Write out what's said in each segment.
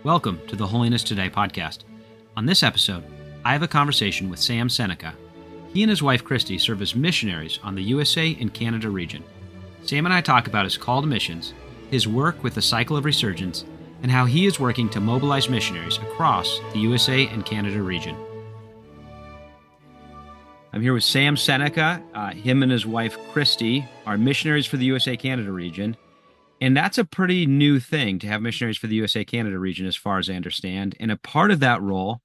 Welcome to the Holiness Today podcast. On this episode, I have a conversation with Sam Senica. He and his wife Kristi serve as missionaries on the USA and Canada region. Sam and I talk about his call to missions, his work with the cycle of resurgence, and how he is working to mobilize missionaries across the USA and Canada region. I'm here with Sam Senica. Him and his wife Kristi are missionaries for the USA-Canada region. And that's a pretty new thing to have missionaries for the USA-Canada region, as far as I understand. And a part of that role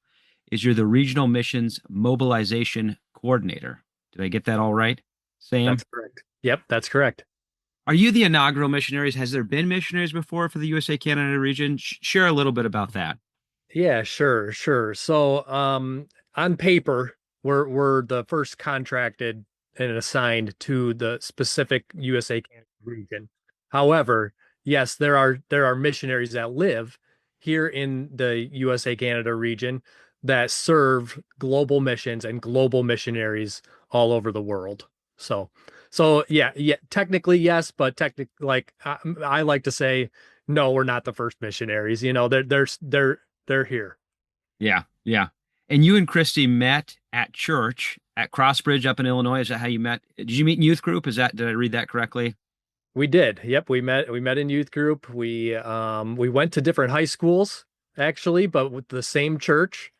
is you're the regional missions mobilization coordinator. Did I get that all right, Sam? That's correct. Yep, that's correct. Are you the inaugural missionaries? Has there been missionaries before for the USA-Canada region? Share a little bit about that. Yeah, sure. So, on paper, we're the first contracted and assigned to the specific USA Canada region. However, yes, there are missionaries that live here in the USA Canada region that serve global missions and global missionaries all over the world. So yeah, technically yes, but I like to say no, we're not the first missionaries. They're here. Yeah. And you and Kristi met at church at Crossbridge up in Illinois. Is that how you met? Did you meet in youth group? Did I read that correctly? We did. Yep, we met in youth group. We went to different high schools actually, but with the same church.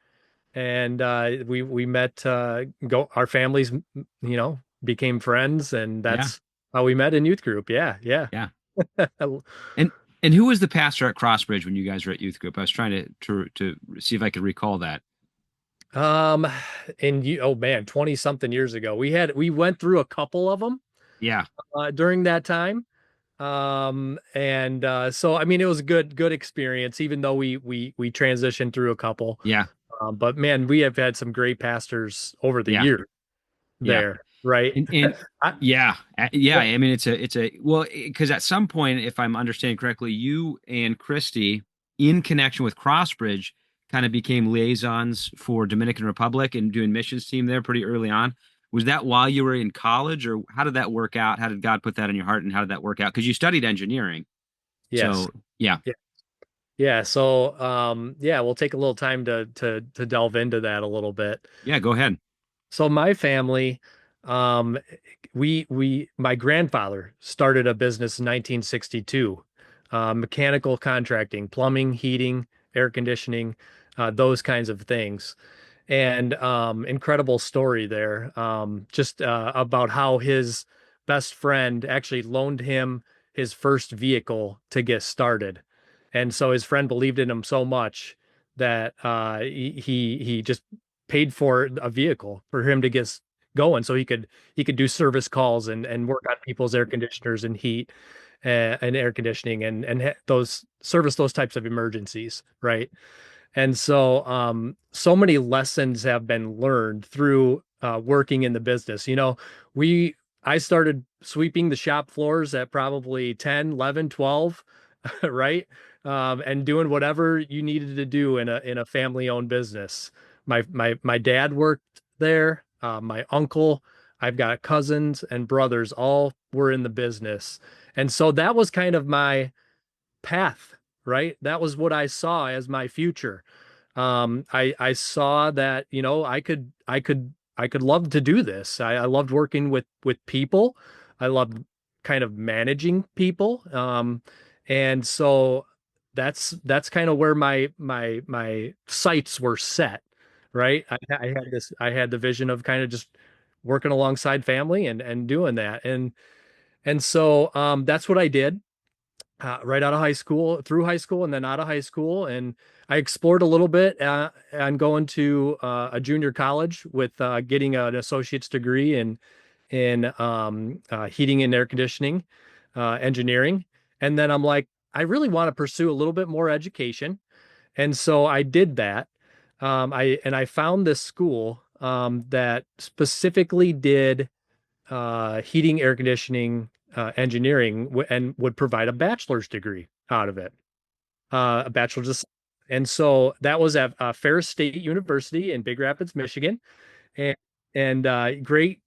And we met our families, became friends, and Yeah. that's how we met in youth group. Yeah, yeah. Yeah. And and who was the pastor at Crossbridge when you guys were at youth group? I was trying to see if I could recall that. Um, oh man, 20 something years ago, we went through a couple of them Yeah. during that time. And so I mean, it was a good experience, even though we transitioned through a couple. Yeah. But man, we have had some great pastors over the Yeah. years Yeah. there, right? And I, yeah. I mean, well, because at some point, if I'm understanding correctly, you and Kristi, in connection with Crossbridge, kind of became liaisons for Dominican Republic and doing missions team there pretty early on. Was that while you were in college, or how did that work out? How did God put that in your heart, and how did that work out? Because you studied engineering. yes. So yeah. Yeah. Yeah. So, yeah, we'll take a little time to delve into that a little bit. Yeah, go ahead. So my family, um, my grandfather started a business in 1962, mechanical contracting, plumbing, heating, air conditioning, those kinds of things. And incredible story there, just about how his best friend actually loaned him his first vehicle to get started. And so his friend believed in him so much that he just paid for a vehicle for him to get going, so he could do service calls and work on people's air conditioners and heat and air conditioning and those service those types of emergencies, right? And so so many lessons have been learned through working in the business. We I started sweeping the shop floors at probably 10, 11, 12, right? And doing whatever you needed to do in a family-owned business. My dad worked there, my uncle, I've got cousins and brothers, all were in the business. And so that was kind of my path, right? That was what I saw as my future. I saw that, I could love to do this. I loved working with people. I loved kind of managing people. And so that's kind of where my sights were set, right? I had the vision of kind of just working alongside family and doing that. And so that's what I did right out of high school, through high school, and then out of high school. And I explored a little bit on going to a junior college with getting an associate's degree in heating and air conditioning engineering. And then I'm like, I really want to pursue a little bit more education. And so I did that. I found this school that specifically did heating, air conditioning, engineering, and would provide a bachelor's degree out of it, a bachelor's. And so that was at Ferris State University in Big Rapids, Michigan, and great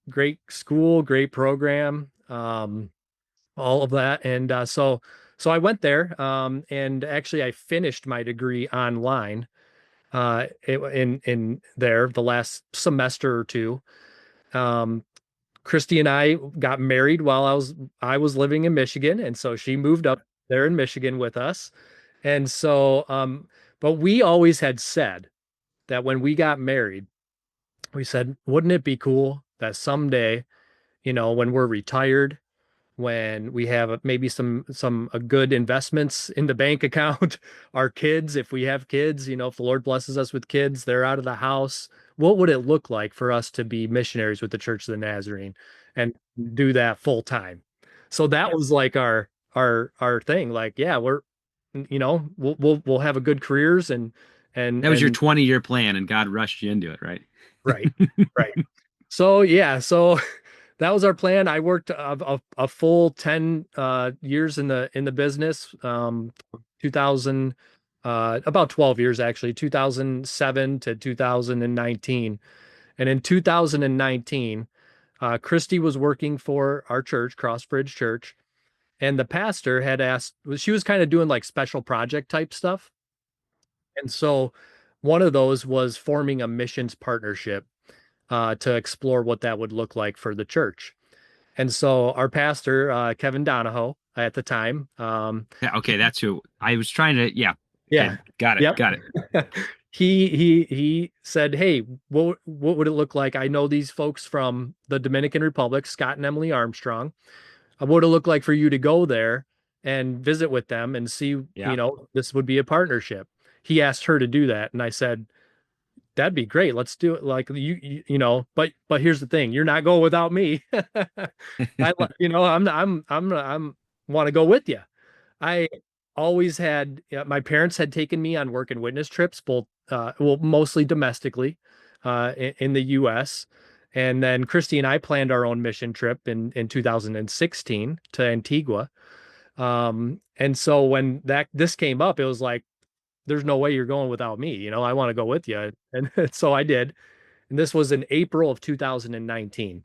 school, great program, all of that. And so So I went there, and actually I finished my degree online in there the last semester or two. Um, Kristi and I got married while I was living in Michigan, and so she moved up there in Michigan with us. And so, but we always had said that when we got married, we said, wouldn't it be cool that someday, when we're retired, when we have maybe some good investments in the bank account, our kids, if we have kids, if the Lord blesses us with kids, they're out of the house, what would it look like for us to be missionaries with the Church of the Nazarene and do that full time? So that was like our thing. Like, yeah, we'll have a good careers and That was your and 20-year plan, and God rushed you into it, right? right, right. So yeah, so that was our plan. I worked a full 10 years in the business, 2000, about 12 years actually, 2007 to 2019. And in 2019, Kristi was working for our church, Crossbridge Church, and the pastor had asked, she was kind of doing like special project type stuff. And so one of those was forming a missions partnership to explore what that would look like for the church. And so our pastor, Kevin Donahoe, at the time, Yeah, okay, that's who I was trying to. Yeah, okay, yeah, got it, yep. got it. He said, "Hey, what would it look like? I know these folks from the Dominican Republic, Scott and Emily Armstrong. What would it look like for you to go there and visit with them and see, Yeah. this would be a partnership?" He asked her to do that, and I said, that'd be great. Let's do it. Like but here's the thing. You're not going without me. I'm want to go with you. I always had, my parents had taken me on work and witness trips, both, well, mostly domestically, in the US. And then Christy and I planned our own mission trip in 2016 to Antigua. And so when this came up, it was like, there's no way you're going without me. I want to go with you. And so I did. And this was in April of 2019.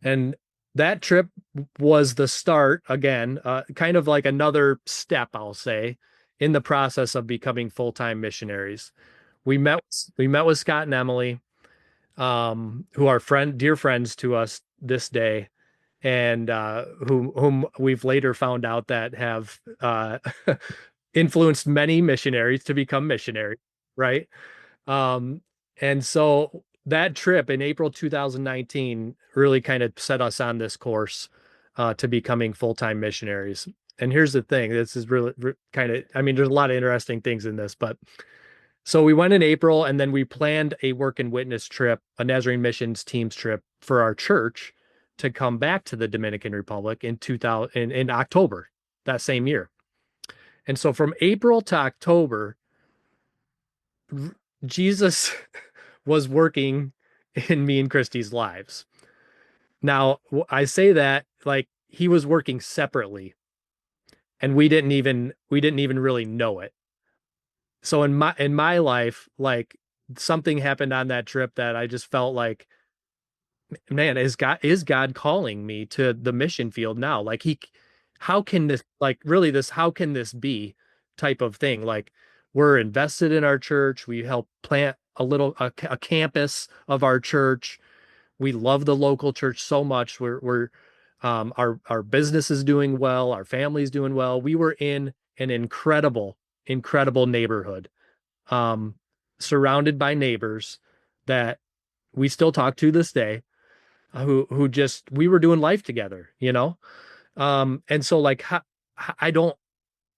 And that trip was the start, again, kind of like another step, I'll say, in the process of becoming full-time missionaries. We met with Scott and Emily, who are dear friends to us this day, and whom we've later found out that have influenced many missionaries to become missionaries, right? Um, and so that trip in April 2019 really kind of set us on this course to becoming full-time missionaries. And here's the thing, this is really kind of, I mean, there's a lot of interesting things in this, but so we went in April and then we planned a work and witness trip, a Nazarene missions teams trip for our church to come back to the Dominican Republic in 2000 in October that same year. And so from April to October, Jesus was working in me and Christy's lives. Now, I say that like he was working separately and we didn't even really know it. So in my life, like something happened on that trip that I just felt like, man, is God calling me to the mission field now? Like how can this, like, really, this, how can this be type of thing? Like, we're invested in our church. We help plant a campus of our church. We love the local church so much. Our business is doing well. Our family's doing well. We were in an incredible neighborhood, um, surrounded by neighbors that we still talk to this day, who just, we were doing life together. And so like I don't,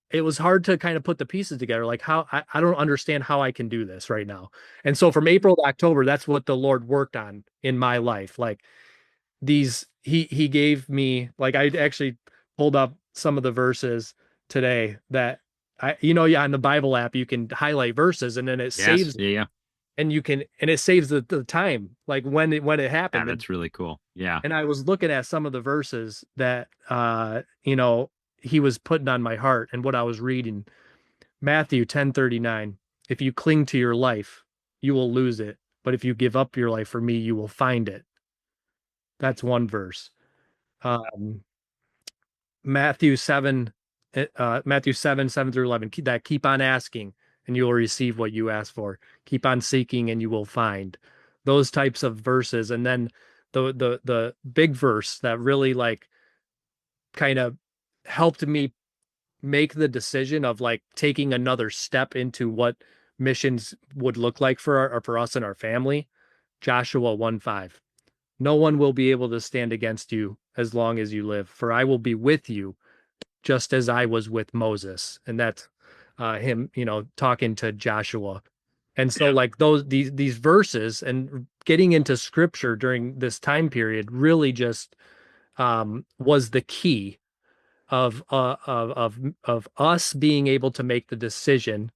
it was hard to kind of put the pieces together. Like I don't understand how I can do this right now. And so from April to October, that's what the Lord worked on in my life. Like he gave me, like, I actually pulled up some of the verses today that yeah, in the Bible app, you can highlight verses and then it Yes, saves, yeah, yeah, and it saves the time, like when it yeah. happened. That's really cool. Yeah. And I was looking at some of the verses that he was putting on my heart and what I was reading. Matthew 10:39. If you cling to your life, you will lose it. But if you give up your life for me, you will find it. That's one verse. Um, Matthew 7. Matthew 7, 7 through 11, keep on asking and you will receive what you ask for. Keep on seeking and you will find. Those types of verses. And then the big verse that really like kind of helped me make the decision of like taking another step into what missions would look like for us and our family. Joshua 1:5. No one will be able to stand against you as long as you live, for I will be with you just as I was with Moses. And that's him, talking to Joshua. And so like these verses and getting into scripture during this time period really just was the key of us being able to make the decision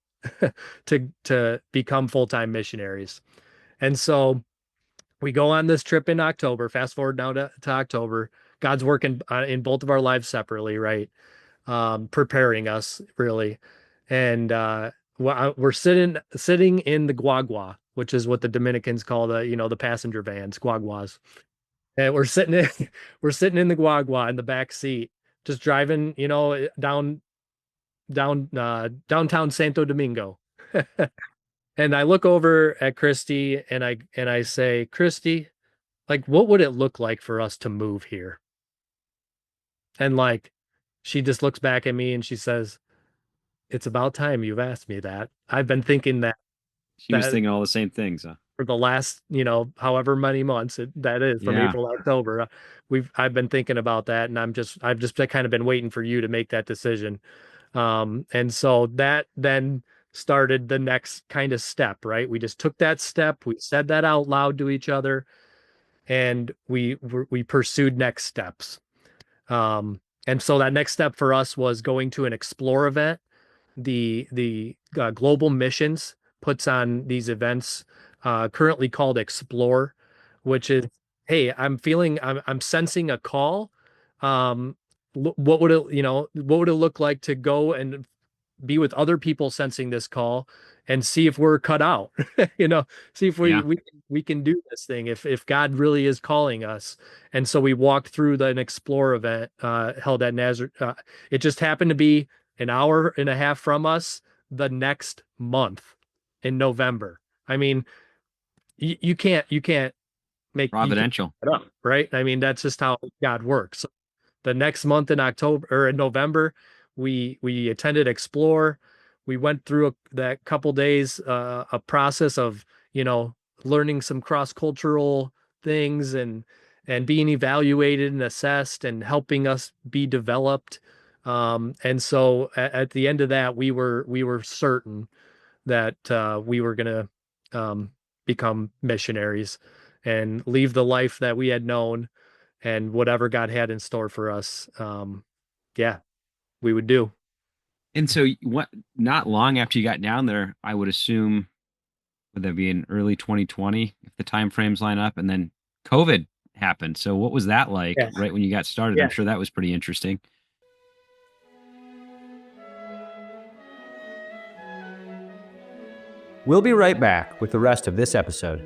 to become full-time missionaries. And so we go on this trip in October. Fast forward now to October. God's working in both of our lives separately, right? Preparing us really. And we're sitting in the guagua, which is what the Dominicans call the passenger vans, guaguas. And we're sitting in the guagua in the back seat, just driving, downtown Santo Domingo. And I look over at Kristi and I say, Kristi, like, what would it look like for us to move here? And like, she just looks back at me and she says, it's about time you've asked me that. I've been thinking She was that thinking all the same things, huh? for the last, however many months that is from Yeah. April to October. I've been thinking about that, and I've just kind of been waiting for you to make that decision. And so that then started the next kind of step, right? We just took that step, we said that out loud to each other, and we pursued next steps. And so that next step for us was going to an Explore event. The Global Missions puts on these events, currently called Explore, which is, hey, I'm sensing a call. What would it look like to go and be with other people sensing this call and see if we're cut out, see if Yeah. we can do this thing, if God really is calling us. And so we walked through an Explore event, held at Nazareth. It just happened to be an hour and a half from us the next month in November. I mean, you can't Providential. it up, right? I mean, that's just how God works. The next month in October or in November, we attended Explore. We went through that couple days, a process of, learning some cross-cultural things and being evaluated and assessed and helping us be developed. And so at the end of that, we were certain that we were going to become missionaries and leave the life that we had known, and whatever God had in store for us, yeah, we would do. And so what not long after you got down there, I would assume would that be in early 2020 if the time frames line up, and then COVID happened. So what was that like Yes. right when you got started? I'm Yeah. sure that was pretty interesting. We'll be right back with the rest of this episode.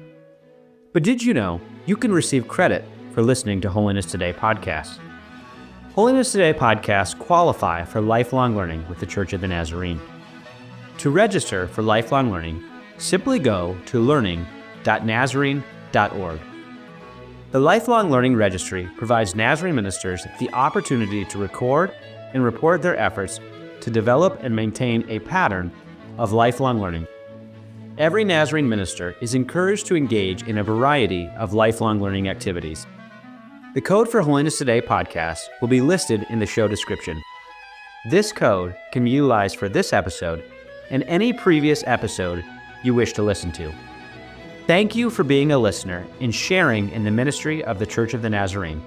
But did you know you can receive credit for listening to Holiness Today podcast? Holiness Today podcasts qualify for lifelong learning with the Church of the Nazarene. To register for lifelong learning, simply go to learning.nazarene.org. The Lifelong Learning Registry provides Nazarene ministers the opportunity to record and report their efforts to develop and maintain a pattern of lifelong learning. Every Nazarene minister is encouraged to engage in a variety of lifelong learning activities. The code for Holiness Today podcast will be listed in the show description. This code can be utilized for this episode and any previous episode you wish to listen to. Thank you for being a listener and sharing in the ministry of the Church of the Nazarene.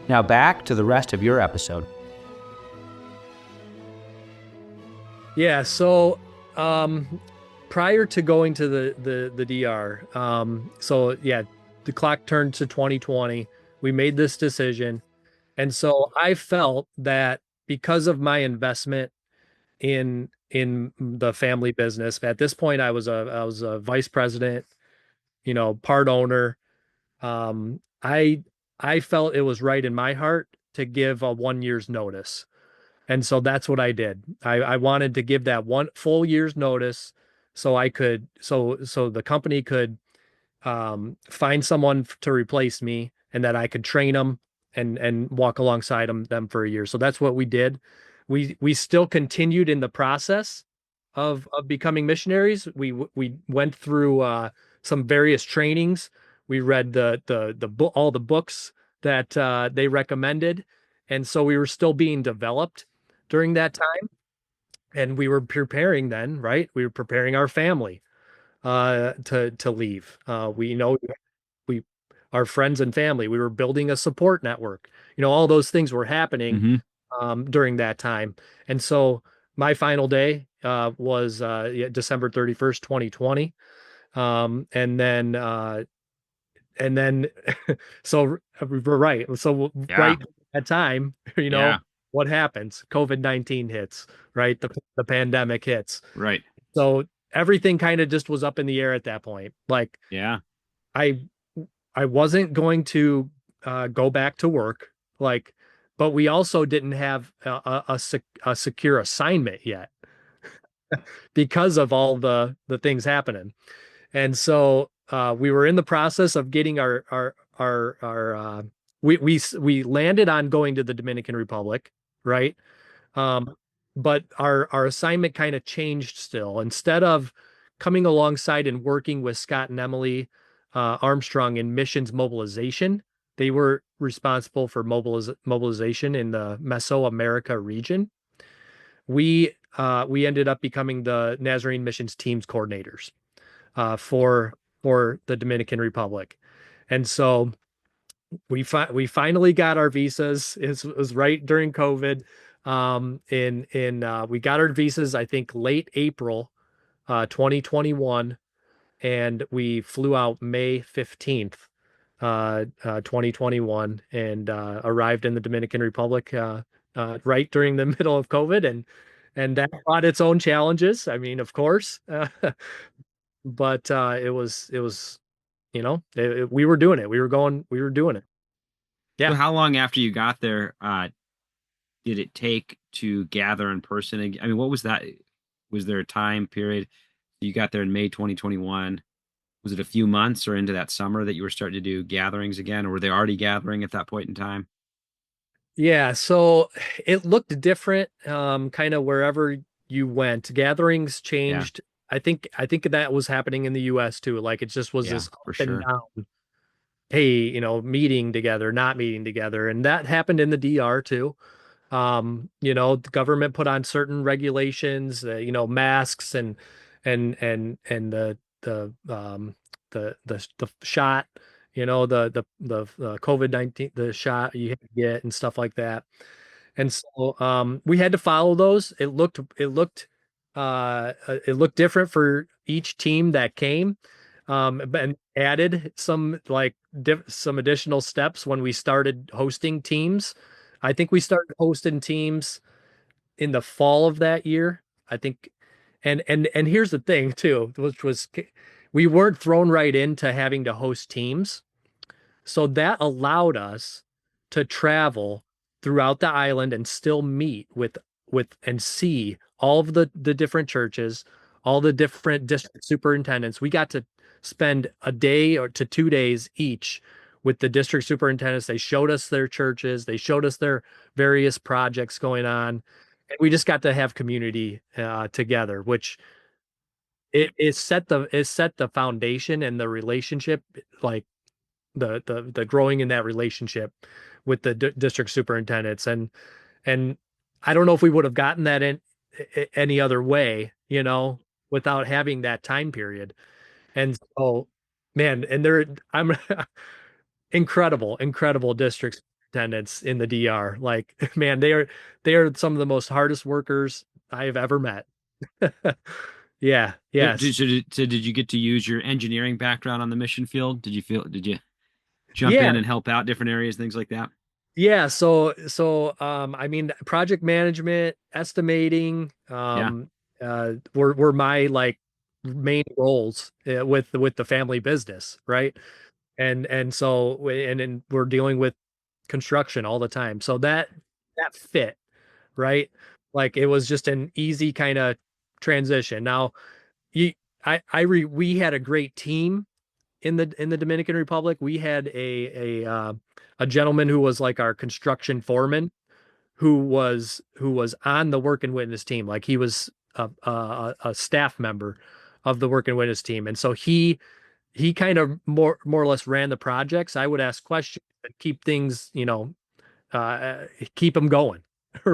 Now back to the rest of your episode. Yeah. So, prior to going to the DR, so yeah, the clock turned to 2020. We made this decision, and so I felt that because of my investment in the family business, at this point I was a vice president, part owner. I felt it was right in my heart to give a 1 year's notice. And so that's what I did. I wanted to give that one full year's notice so I could so the company could find someone to replace me and that I could train them and walk alongside them for a year. So that's what we did. We still continued in the process of becoming missionaries. We went through some various trainings. We read the book, all the books that they recommended, and so we were still being developed during that time. And we were preparing then, right? We were preparing our family to leave. We you know we our friends and family. We were building a support network. All those things were happening Hmm. during that time. And so my final day was yeah, December 31st, 2020. And then so we're right. So Yeah. right at that time, Yeah. what happens? COVID-19 hits, right? The pandemic hits. Right. So everything kind of just was up in the air at that point. Like Yeah. I I wasn't going to go back to work, like, but we also didn't have a secure assignment yet because of all the things happening. And so we were in the process of getting our we landed on going to the Dominican Republic, right? Um, but our assignment kind of changed still. Instead of coming alongside and working with Scott and Emily Armstrong in missions mobilization, they were responsible for mobilization in the Mesoamerica region. We ended up becoming the Nazarene missions teams coordinators for the Dominican Republic, and so we finally got our visas. It was right during COVID. We got our visas, I think, late April, 2021, and we flew out May 15th, 2021, and arrived in the Dominican Republic right during the middle of COVID, and that brought its own challenges. I mean, of course, but it was we were doing it. We were doing it. So Yeah. how long after you got there, did it take to gather in person? I mean, what was that? Was there a time period? You got there in May 2021. Was it a few months or into that summer that you were starting to do gatherings again, or were they already gathering at that point in time? Yeah, so it looked different kind of wherever you went. Gatherings Yeah. changed. I think that was happening in the US too. Like it just was Yeah, this for up and sure. down. Hey, meeting together, not meeting together. And that happened in the DR too. The government put on certain regulations, masks and the shot, the COVID-19, the shot you had to get and stuff like that. And so we had to follow those. It looked different for each team that came. And added some like some additional steps when we started hosting teams. I think we started hosting teams in the fall of that year. I think, and here's the thing too, which was we weren't thrown right into having to host teams. So that allowed us to travel throughout the island and still meet with and see all of the different churches, all the different district superintendents. We got to spend a day or to 2 days each with the district superintendents. They showed us their churches, they showed us their various projects going on. And we just got to have community together, which it set the foundation and the relationship, like the growing in that relationship with the district superintendents. And I don't know if we would have gotten that in any other way, without having that time period. And so, man, and I'm incredible district superintendents in the DR. Like, man, they are some of the most hardest workers I have ever met. Yeah, yes. So did you get to use your engineering background on the mission field? Did you jump Yeah, in and help out different areas, things like that? Yeah, so I mean project management, estimating, Yeah. were my like main roles with the family business, right? And we're dealing with construction all the time. So that fit. right? Like it was just an easy kind of transition. Now, you, we had a great team in the Dominican Republic. We had a gentleman who was like our construction foreman, who was on the work and witness team. Like he was a staff member of the work and witness team, and so he kind of more or less ran the projects. I would ask questions and keep things, keep them going,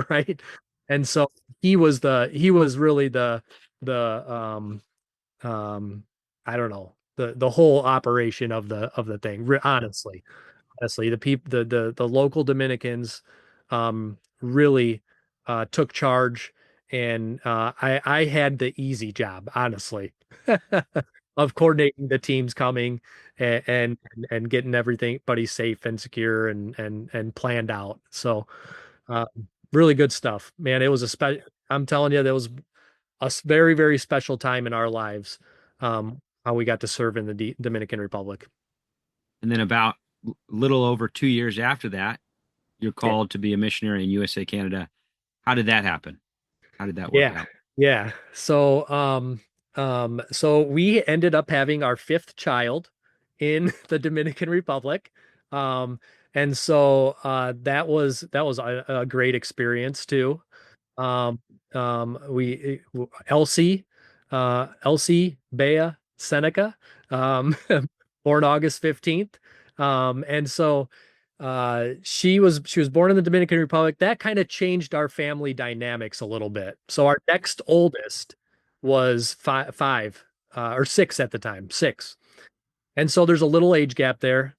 right? And so he was really the I don't know, the whole operation of the thing. Honestly, the local Dominicans really took charge, and I had the easy job, honestly, of coordinating the teams coming and getting everybody safe and secure and planned out. So uh, really good stuff, man. It was a I'm telling you, there was very, very special time in our lives. How we got to serve in the Dominican Republic. And then about little over 2 years after that, you're Yeah. called to be a missionary in USA, Canada. How did that happen? How did that work Yeah. out? Yeah. So we ended up having our fifth child in the Dominican Republic. Um, and so that was a great experience too. We Elsie Bea Seneca, um, born August 15th. And so she was born in the Dominican Republic. That kind of changed our family dynamics a little bit. So our next oldest was five or six at the time, six. And so there's a little age gap there.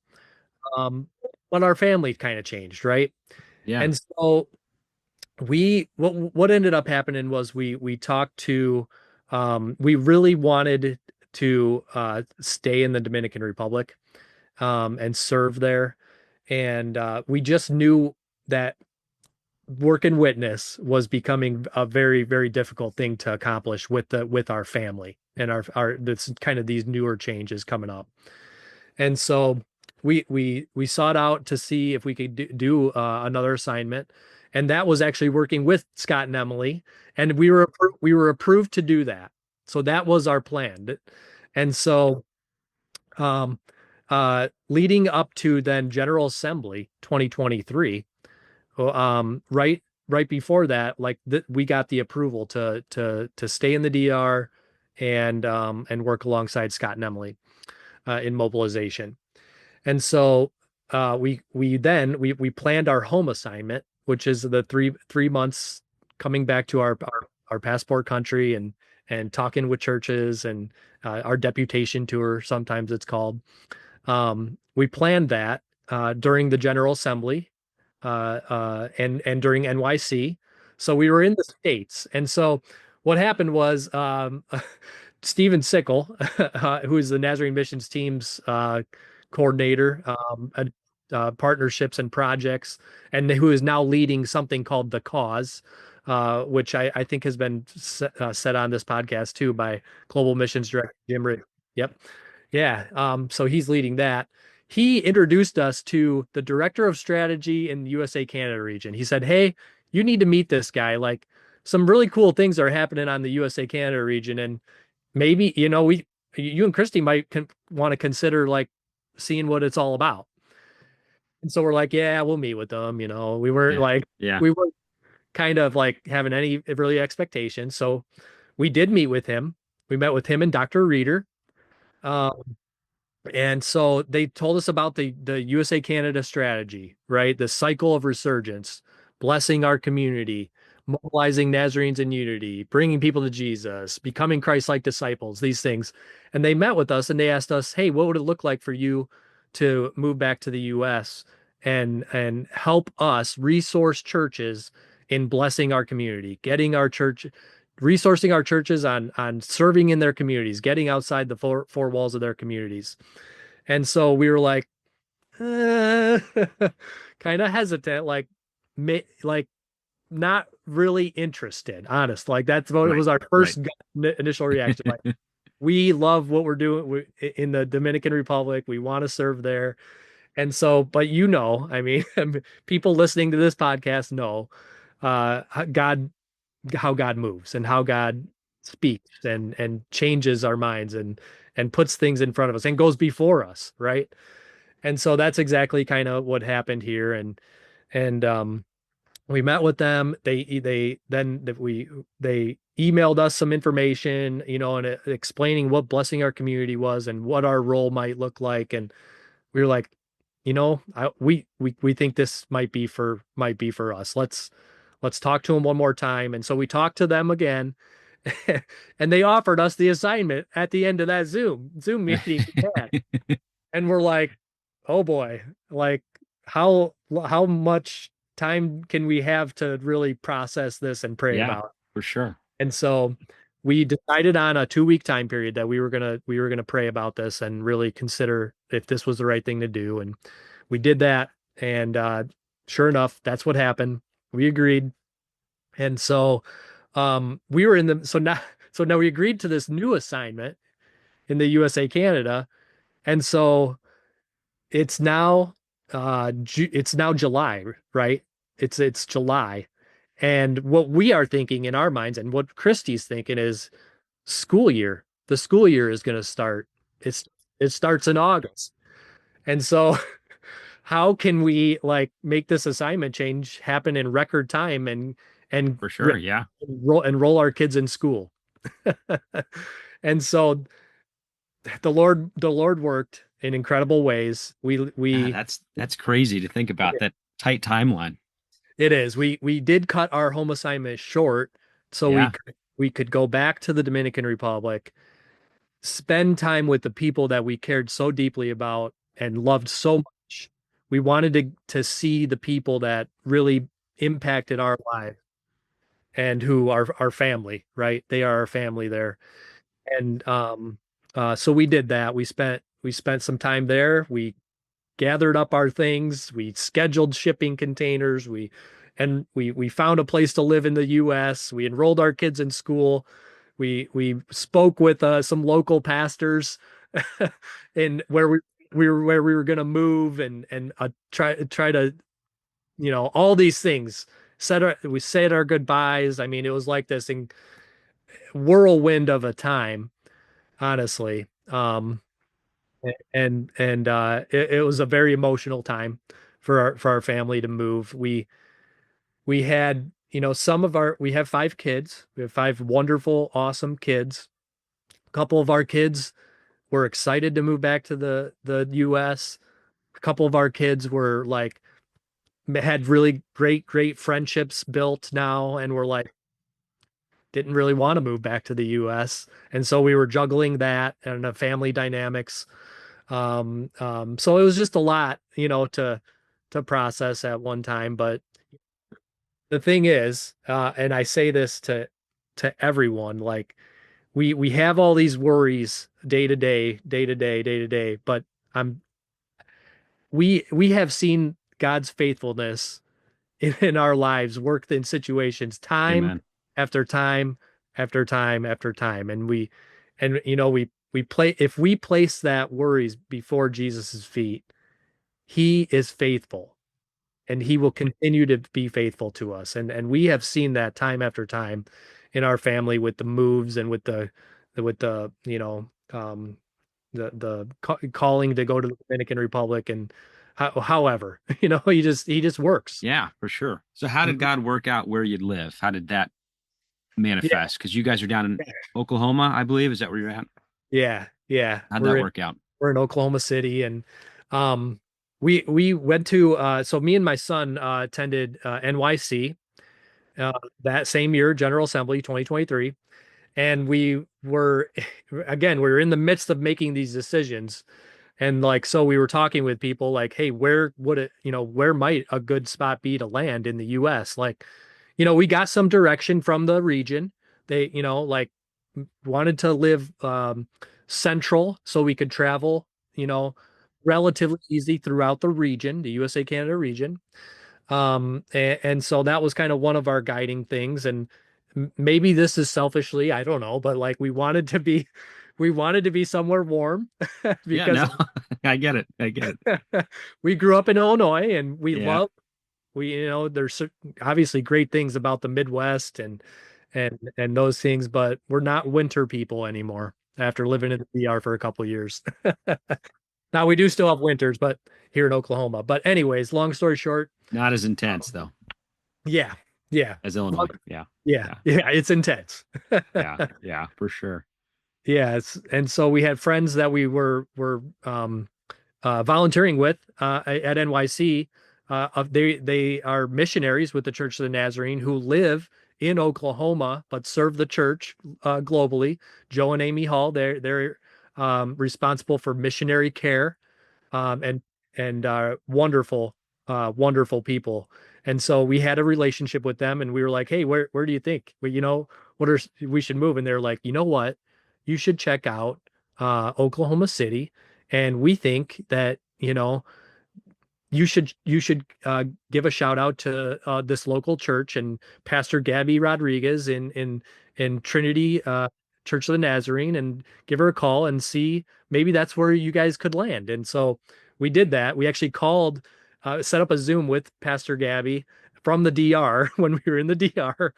Um, but our family kind of changed, right? Yeah. And so what ended up happening was we talked to we really wanted to stay in the Dominican Republic and serve there, and we just knew that work and witness was becoming a very, very difficult thing to accomplish with our family and our this kind of these newer changes coming up. And so we sought out to see if we could do another assignment, and that was actually working with Scott and Emily, and we were approved to do that. So that was our plan. And so um leading up to then General Assembly 2023, right before that, like we got the approval to stay in the DR and work alongside Scott and Emily in mobilization. And so we planned our home assignment, which is the 3 months coming back to our passport country and talking with churches and our deputation tour, sometimes it's called. We planned that during the General Assembly and during NYC. So we were in the States. And so what happened was Stephen Sickle, who is the Nazarene Missions team's coordinator, partnerships and projects, and who is now leading something called The Cause, which I think has been said on this podcast too by Global Missions Director Jim Rick. Yep. Yeah. So he's leading that. He introduced us to the director of strategy in the USA Canada region. He said, "Hey, you need to meet this guy. Like some really cool things are happening on the USA Canada region. And maybe, you and Kristi might want to consider like seeing what it's all about." And so we're like, yeah, we'll meet with them. We weren't Yeah. like, Yeah. we weren't kind of like having any really expectations. So we did meet with him. We met with him and Dr. Reeder. And so they told us about the USA Canada strategy, right? The cycle of resurgence, blessing our community, mobilizing Nazarenes in unity, bringing people to Jesus, becoming Christ-like disciples, these things. And they met with us and they asked us, "Hey, what would it look like for you to move back to the US and help us resource churches in blessing our community, getting our church resourcing our churches on serving in their communities, getting outside the four walls of their communities." And so we were like, kind of hesitant, like not really interested, honest. Like that's what it Right. was our Right. first initial reaction. Like we love what we're doing in the Dominican Republic. We want to serve there. And so, but I mean, people listening to this podcast know uh, God, how God moves and how God speaks and changes our minds and puts things in front of us and goes before us, right? And so that's exactly kind of what happened here. And we met with them. They emailed us some information, and explaining what blessing our community was and what our role might look like. And we were like, we think this might be for us. Let's talk to them one more time. And so we talked to them again, and they offered us the assignment at the end of that Zoom meeting we had. And we're like, oh boy, like how much time can we have to really process this and pray Yeah, about it? for sure. And so we decided on a 2 week time period that we were gonna pray about this and really consider if this was the right thing to do. And we did that. And sure enough, that's what happened. We agreed. And so we were in the so now we agreed to this new assignment in the USA Canada. And so it's now July, right? It's July. And what we are thinking in our minds and what Kristi's thinking is school year. The school year is going to start. It starts in August. And so how can we like make this assignment change happen in record time and For sure. Yeah. enroll our kids in school? And so the Lord worked in incredible ways. That's crazy to think about that tight timeline. It is. We did cut our home assignment short so Yeah, we could go back to the Dominican Republic, spend time with the people that we cared so deeply about and loved so much. We wanted to see the people that really impacted our life and who are our family, right? They are our family there. And so we did that. We spent some time there. We gathered up our things. We scheduled shipping containers. We found a place to live in the US. We enrolled our kids in school. We spoke with some local pastors in where we were going to move and try to all these things. We said our goodbyes. I mean, it was like this whirlwind of a time, honestly. It was a very emotional time for our family to move. We had, we have 5 kids. We have 5 wonderful, awesome kids. A couple of our kids were excited to move back to the US. A couple of our kids were like had really great friendships built now and were like didn't really want to move back to the US. And so we were juggling that and the family dynamics. So it was just a lot, to process at one time. But the thing is, and I say this to everyone, like we have all these worries day to day, day to day, day to day, but I'm we have seen God's faithfulness in our lives work in situations time amen. after time after time after time. And we if we place that worries before Jesus's feet, he is faithful and he will continue to be faithful to us. And we have seen that time after time in our family with the moves and with the calling to go to the Dominican Republic and however, he just works. Yeah, for sure. So how did God work out where you'd live? How did that Yeah, manifest? Because you guys are down in Oklahoma, I believe. Is that where you're at? yeah, yeah. How'd that We're work out? we're in Oklahoma City, and um we went to so me and my son attended NYC uh that same year, General Assembly 2023. And we were again, we were in the midst of making these decisions. And like, so we were talking with people like, hey, where might a good spot be to land in the US? Like, we got some direction from the region. They, like wanted to live central so we could travel, relatively easy throughout the region, the USA Canada region. And so that was kind of one of our guiding things. And maybe this is selfishly, I don't know, but like we wanted to be somewhere warm Yeah, because no, I get it. I get it. we grew up in Illinois and we Yeah, love There's obviously great things about the Midwest and those things, but we're not winter people anymore after living in the DR for a couple of years. Now we do still have winters, but here in Oklahoma. But anyways, long story short, Not as intense though yeah, yeah, as Illinois. Yeah. yeah, Yeah. yeah, it's intense. Yeah. Yeah, for sure. Yeah, and so we had friends that we were volunteering with at NYC. They are missionaries with the Church of the Nazarene who live in Oklahoma but serve the church globally. Joe and Amy Hall, they're responsible for missionary care, and wonderful, wonderful people. And so we had a relationship with them, and we were like, "Hey, where do you think we should move?" And they're like, "You know what? You should check out Oklahoma City, and we think that you should give a shout out to this local church and Pastor Gabby Rodriguez in Trinity Church of the Nazarene, and give her a call and see maybe that's where you guys could land." And so we did that. We actually called, set up a Zoom with Pastor Gabby from the DR when we were in the DR,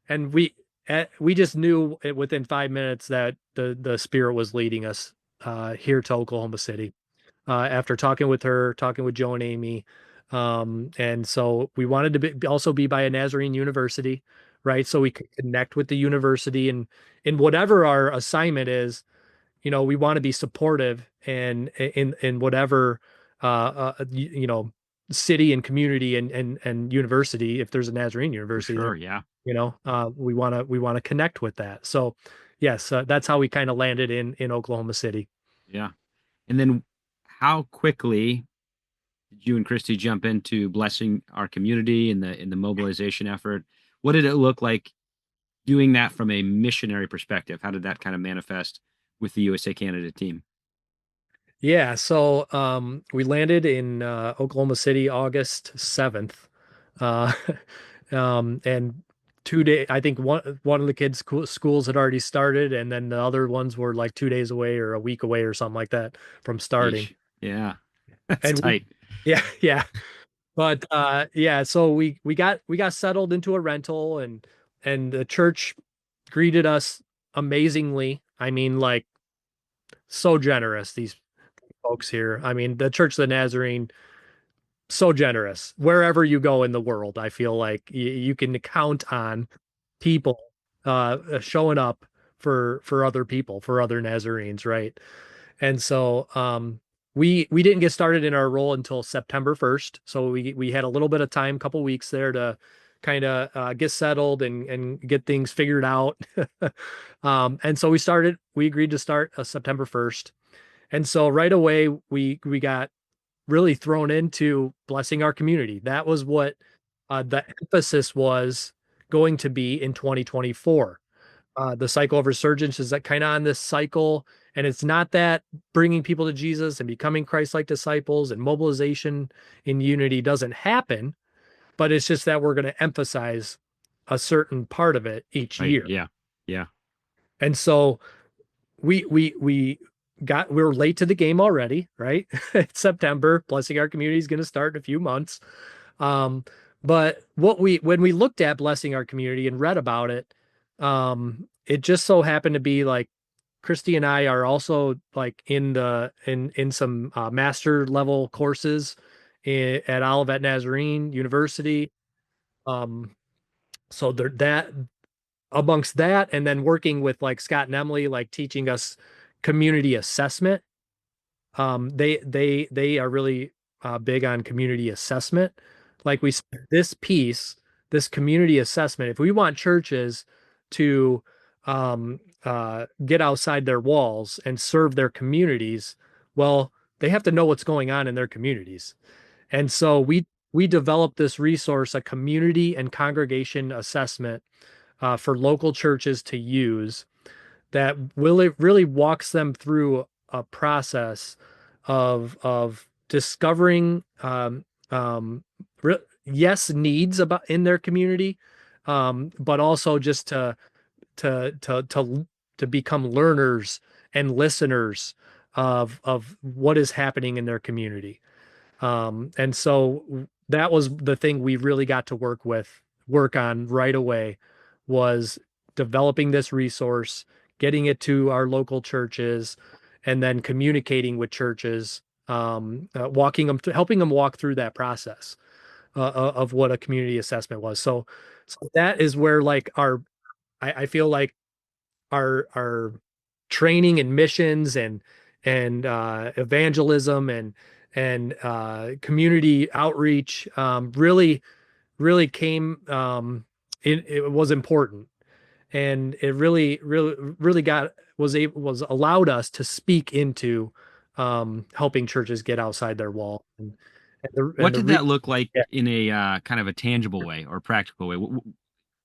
and we just knew within 5 minutes that the Spirit was leading us here to Oklahoma City. After talking with her, talking with Joe and Amy. And so we wanted to also be by a Nazarene university, right? So we could connect with the university, and in whatever our assignment is, we want to be supportive and in whatever, city and community and university, if there's a Nazarene For university sure. there, Yeah. we want to connect with that. So yes, that's how we kind of landed in Oklahoma City. Yeah. And then how quickly did you and Kristi jump into blessing our community in the mobilization effort? What did it look like doing that from a missionary perspective? How did that kind of manifest with the USA Canada team? Yeah, so we landed in Oklahoma City August 7th. Uh, and 2 day, I think one of the kids' schools had already started, and then the other ones were like 2 days away or a week away or something like that from starting. Yeesh. Yeah. That's And tight. yeah, yeah. But yeah, so we got settled into a rental, and the church greeted us amazingly. I mean, like, so generous, these folks here. I mean, the Church of the Nazarene, so generous. Wherever you go in the world, I feel like you can count on people showing up for other people, for other Nazarenes, right? And so we didn't get started in our role until September 1st. So we had a little bit of time, couple weeks there to kind of get settled and get things figured out. And so we agreed to start September 1st. And so right away we got really thrown into blessing our community. That was what the emphasis was going to be in 2024. The cycle of resurgence is that kind of on this cycle, and it's not that bringing people to Jesus and becoming Christ-like disciples and mobilization in unity doesn't happen, but it's just that we're going to emphasize a certain part of it each Right. year. Yeah. Yeah. And so we were late to the game already, right? It's September. Blessing our community is going to start in a few months. But when we looked at blessing our community and read about it, it just so happened to be like Kristi and I are also like in some master level courses at Olivet Nazarene University. So that amongst that, and then working with like Scott and Emily, like teaching us community assessment. They are really big on community assessment. Like this piece, this community assessment, if we want churches to get outside their walls and serve their communities, well, they have to know what's going on in their communities. And so we developed this resource, a community and congregation assessment for local churches to use, that really walks them through a process of discovering yes, needs about in their community, but also just to become learners and listeners of what is happening in their community. And so that was the thing we really got to work on right away, was developing this resource, getting it to our local churches, and then communicating with churches, walking them, helping them walk through that process of what a community assessment was. So that is where like I feel like our training and missions and evangelism and community outreach really came it was important, and it really was allowed us to speak into helping churches get outside their wall, What and did that look like yeah, in a kind of a tangible way or practical way?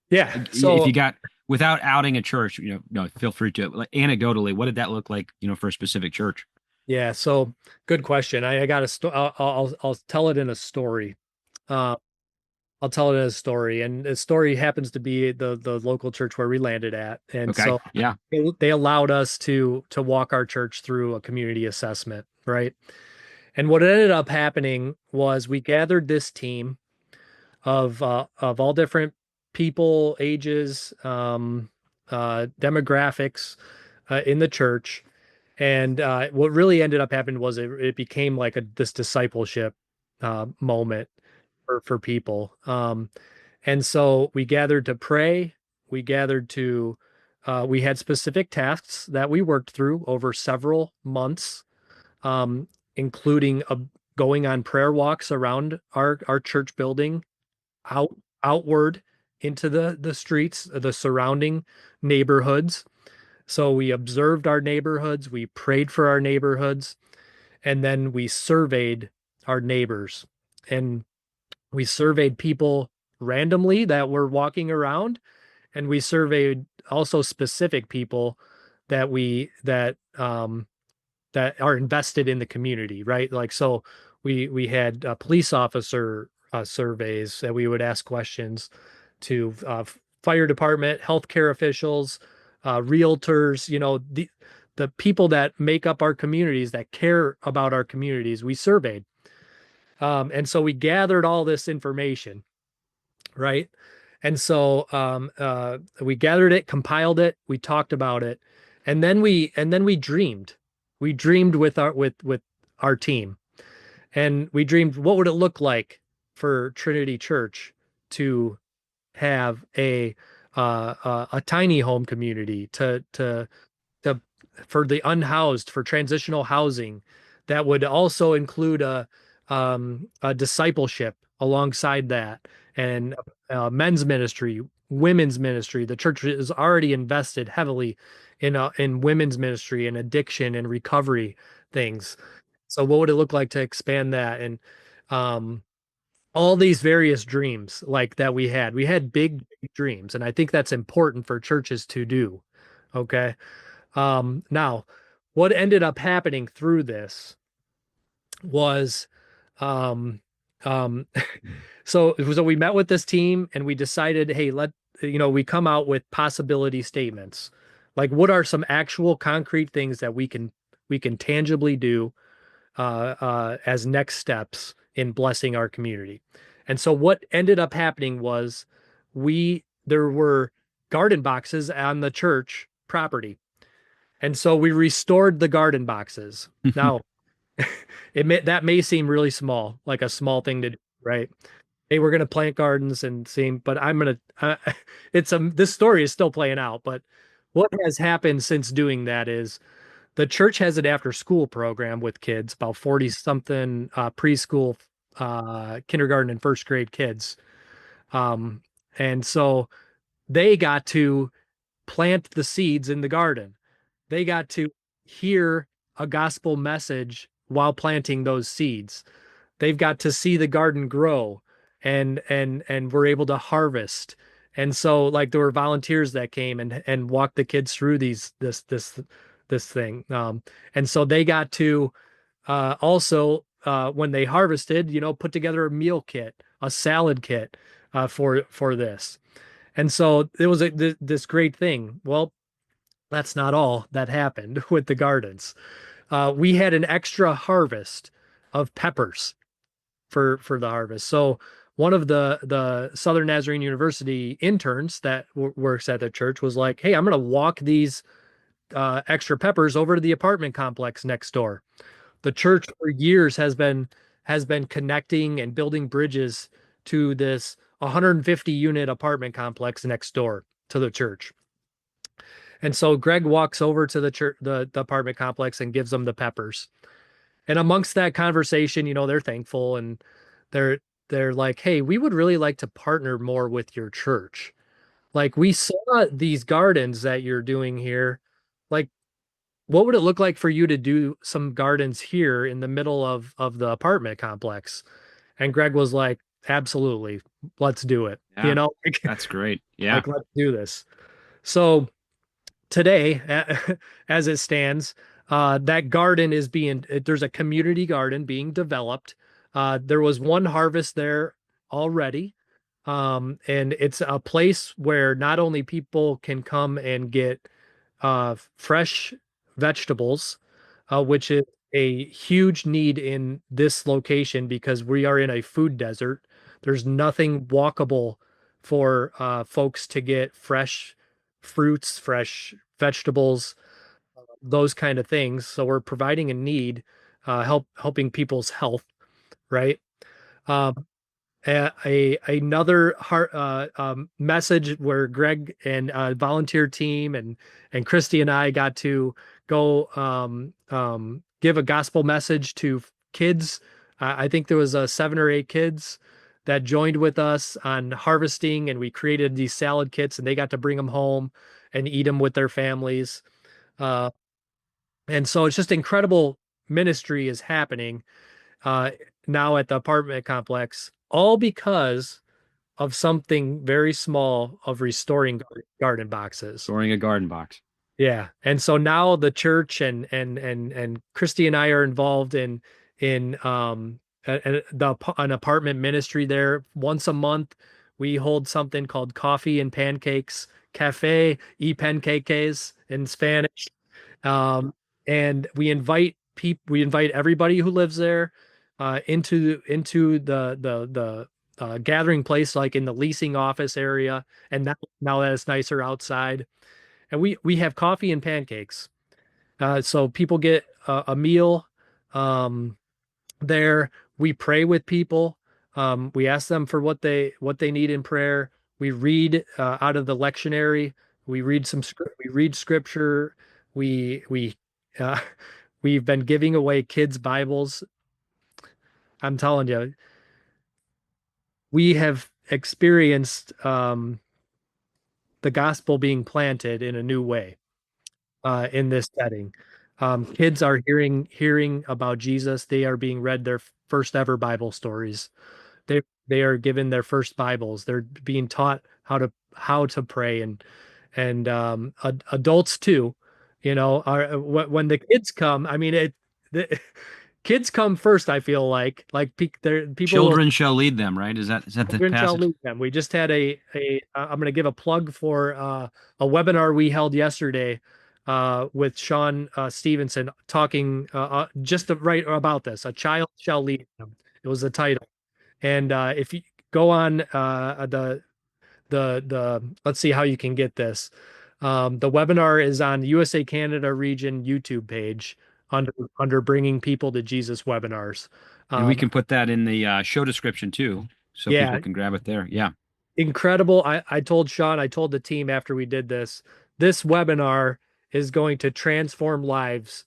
yeah. If So you got without outing a church, no, feel free to. Like, anecdotally, what did that look like, for a specific church? yeah, so good question. I got a I'll tell it in a story. uh I'll tell it as a story, and the story happens to be the local church where we landed at, and Okay. so Yeah. they allowed us to walk our church through a community assessment, right? And what ended up happening was we gathered this team of all different people, ages, demographics in the church, and what really ended up happening was it became like this discipleship moment for people. And so we gathered to pray. We gathered to, we had specific tasks that we worked through over several months, including going on prayer walks around our church building, out outward into the streets, the surrounding neighborhoods. So we observed our neighborhoods, we prayed for our neighborhoods, and then we surveyed our neighbors. And we surveyed people randomly that were walking around, and we surveyed also specific people that are invested in the community, right? Like, so we had police officer surveys that we would ask questions to fire department, healthcare officials, realtors, the people that make up our communities, that care about our communities. We surveyed, and so we gathered all this information, right? And so we gathered it, compiled it, we talked about it, and then we dreamed. We dreamed with our team, and we dreamed, what would it look like for Trinity Church to have a tiny home community, to for the unhoused, for transitional housing that would also include a discipleship alongside that, and men's ministry, women's ministry. The church is already invested heavily in women's ministry and addiction and recovery things. So what would it look like to expand that? And um, all these various dreams like that we had big dreams, and I think that's important for churches to do. Okay. Now, what ended up happening through this was, um, um, so we met with this team and we decided, hey, we come out with possibility statements. Like, what are some actual concrete things that we can tangibly do as next steps in blessing our community? And so what ended up happening was there were garden boxes on the church property. And so we restored the garden boxes. Now, that may seem really small, like a small thing to do, right? Hey, we're gonna plant gardens and see, but I'm gonna. This story is still playing out. But what has happened since doing that is the church has an after school program with kids, about 40 something preschool, kindergarten, and first grade kids. Um, and so they got to plant the seeds in the garden. They got to hear a gospel message while planting those seeds. They've got to see the garden grow, and we're able to harvest. And so, like, there were volunteers that came and walked the kids through this thing. And so they got to also, when they harvested, put together a meal kit, a salad kit, for this. And so it was this great thing. Well, that's not all that happened with the gardens. We had an extra harvest of peppers. for the harvest. So one of the Southern Nazarene University interns that works at the church was like, "Hey, I'm going to walk these extra peppers over to the apartment complex next door." The church for years has been connecting and building bridges to this 150 unit apartment complex next door to the church. And so Greg walks over to the church, the apartment complex, and gives them the peppers. And amongst that conversation, they're thankful, and they're they're like, "Hey, we would really like to partner more with your church. Like, we saw these gardens that you're doing here. Like, what would it look like for you to do some gardens here in the middle of the apartment complex?" And Greg was like, "Absolutely, let's do it." Yeah, that's great. Yeah. Like, let's do this. So today, as it stands, that garden is there's a community garden being developed. There was one harvest there already. And it's a place where not only people can come and get fresh vegetables, which is a huge need in this location because we are in a food desert. There's nothing walkable for folks to get fresh fruits, fresh vegetables, those kind of things. So we're providing a need, helping people's health, right? Um, another message where Greg and volunteer team and Kristi and I got to go give a gospel message to kids. I think there was 7 or 8 kids that joined with us on harvesting, and we created these salad kits, and they got to bring them home and eat them with their families. Uh, and so it's just incredible ministry is happening uh, now at the apartment complex, all because of something very small of restoring garden boxes. Storing a garden box. Yeah. And so now the church and Kristi and I are involved in an apartment ministry there. Once a month, we hold something called Coffee and Pancakes Cafe y Panqueques in Spanish. And we invite everybody who lives there into the gathering place, like in the leasing office area. And now that it's nicer outside, and we have coffee and pancakes. So people get a meal there. We pray with people. We ask them for what they need in prayer. We read out of the lectionary. We read scripture. We uh, we've been giving away kids' Bibles. I'm telling you, we have experienced the gospel being planted in a new way in this setting. Kids are hearing about Jesus. They are being read their first ever Bible stories. They are given their first Bibles. They're being taught how to pray, and adults too. Are when the kids come. I mean, the kids come first. I feel like people. Children shall lead them, right? Is that the Children shall passage? lead them. We just had I'm going to give a plug for a webinar we held yesterday with Sean Stevenson talking just right about this. A child shall lead them. It was the title. And if you go on the let's see how you can get this. The webinar is on the USA Canada region YouTube page under Bringing People to Jesus webinars. And we can put that in the show description too, so Yeah. people can grab it there. Yeah. Incredible. I told Sean, I told the team after we did this webinar is going to transform lives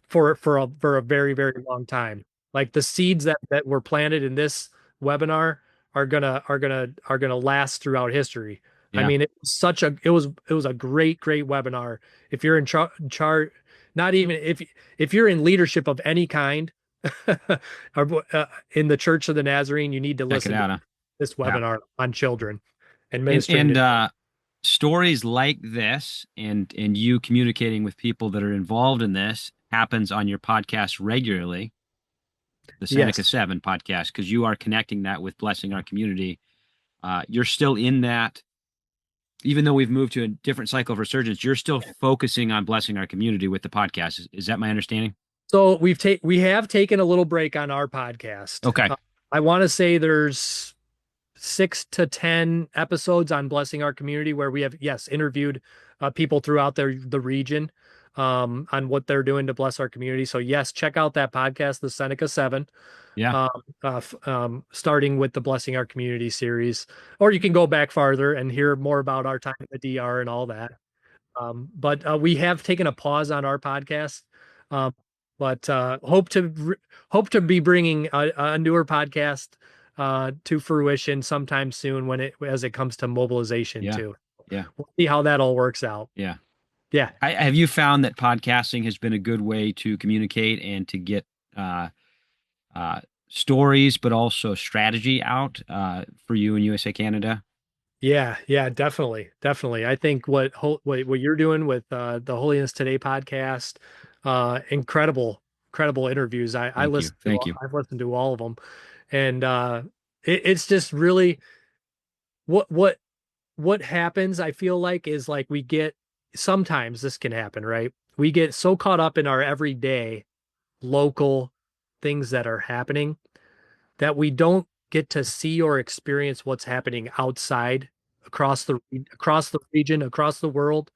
for a very, very long time. Like the seeds that were planted in this webinar are gonna last throughout history. I Yeah. mean, it was a great webinar. If you're in chart, not even if you're in leadership of any kind, or in the Church of the Nazarene, you need to Check listen it out. to this webinar on children and And, ministering. stories like this and you communicating with people that are involved in this happens on your podcast regularly, the Seneca Yes. 7 podcast, because you are connecting that with blessing our community. You're still in that, even though we've moved to a different cycle of resurgence, you're still focusing on blessing our community with the podcast. Is that my understanding? So we have taken a little break on our podcast. Okay. I want to say there's 6 to 10 episodes on blessing our community where we have, yes, interviewed people throughout the region on what they're doing to bless our community. So yes, check out that podcast, the Seneca 7, Yeah. starting with the blessing our community series, or you can go back farther and hear more about our time at the DR and all that. But we have taken a pause on our podcast, um, but hope to be bringing a newer podcast to fruition sometime soon when it as it comes to mobilization Yeah. too. Yeah. We'll see how that all works out. Yeah. Yeah, Have you found that podcasting has been a good way to communicate and to get uh, uh, stories, but also strategy out for you in USA Canada? yeah, definitely. I think what you're doing with the Holiness Today podcast, incredible interviews. Thank you. Thank you. I've listened to all of them, and it's just really what what what happens, I feel like, is like we get sometimes this can happen, right? We get so caught up in our everyday local things that are happening that we don't get to see or experience what's happening outside across the region, across the world.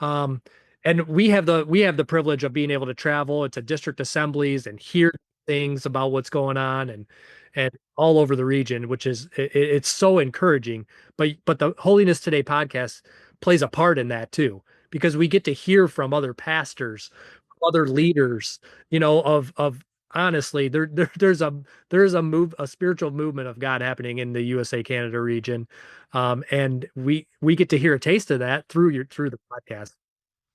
Um, and we have the privilege of being able to travel to district assemblies and hear things about what's going on and all over the region, which is it's so encouraging. But the Holiness Today podcast plays a part in that too, because we get to hear from other pastors, other leaders, of honestly, there's a spiritual movement of God happening in the USA Canada region. And we get to hear a taste of that through the podcast.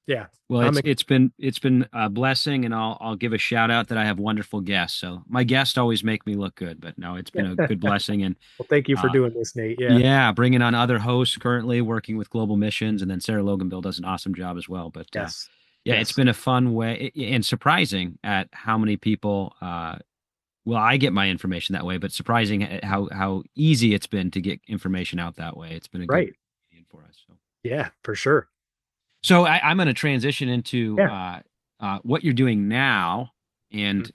Yeah. Well, I'm it's been a blessing, and I'll give a shout out that I have wonderful guests. So my guests always make me look good, but no, it's been a good blessing. And Well, thank you for uh, doing this, Nate. Yeah. yeah, bringing on other hosts currently working with global missions, and then Sarah Loganville does an awesome job as well. But Yes. yeah, it's Yes. been a fun way and surprising at how many people. Well, I get my information that way, but surprising at how easy it's been to get information out that way. It's been a good Right. medium for us. So. Yeah, for sure. So I'm going to transition into Yeah. what you're doing now. And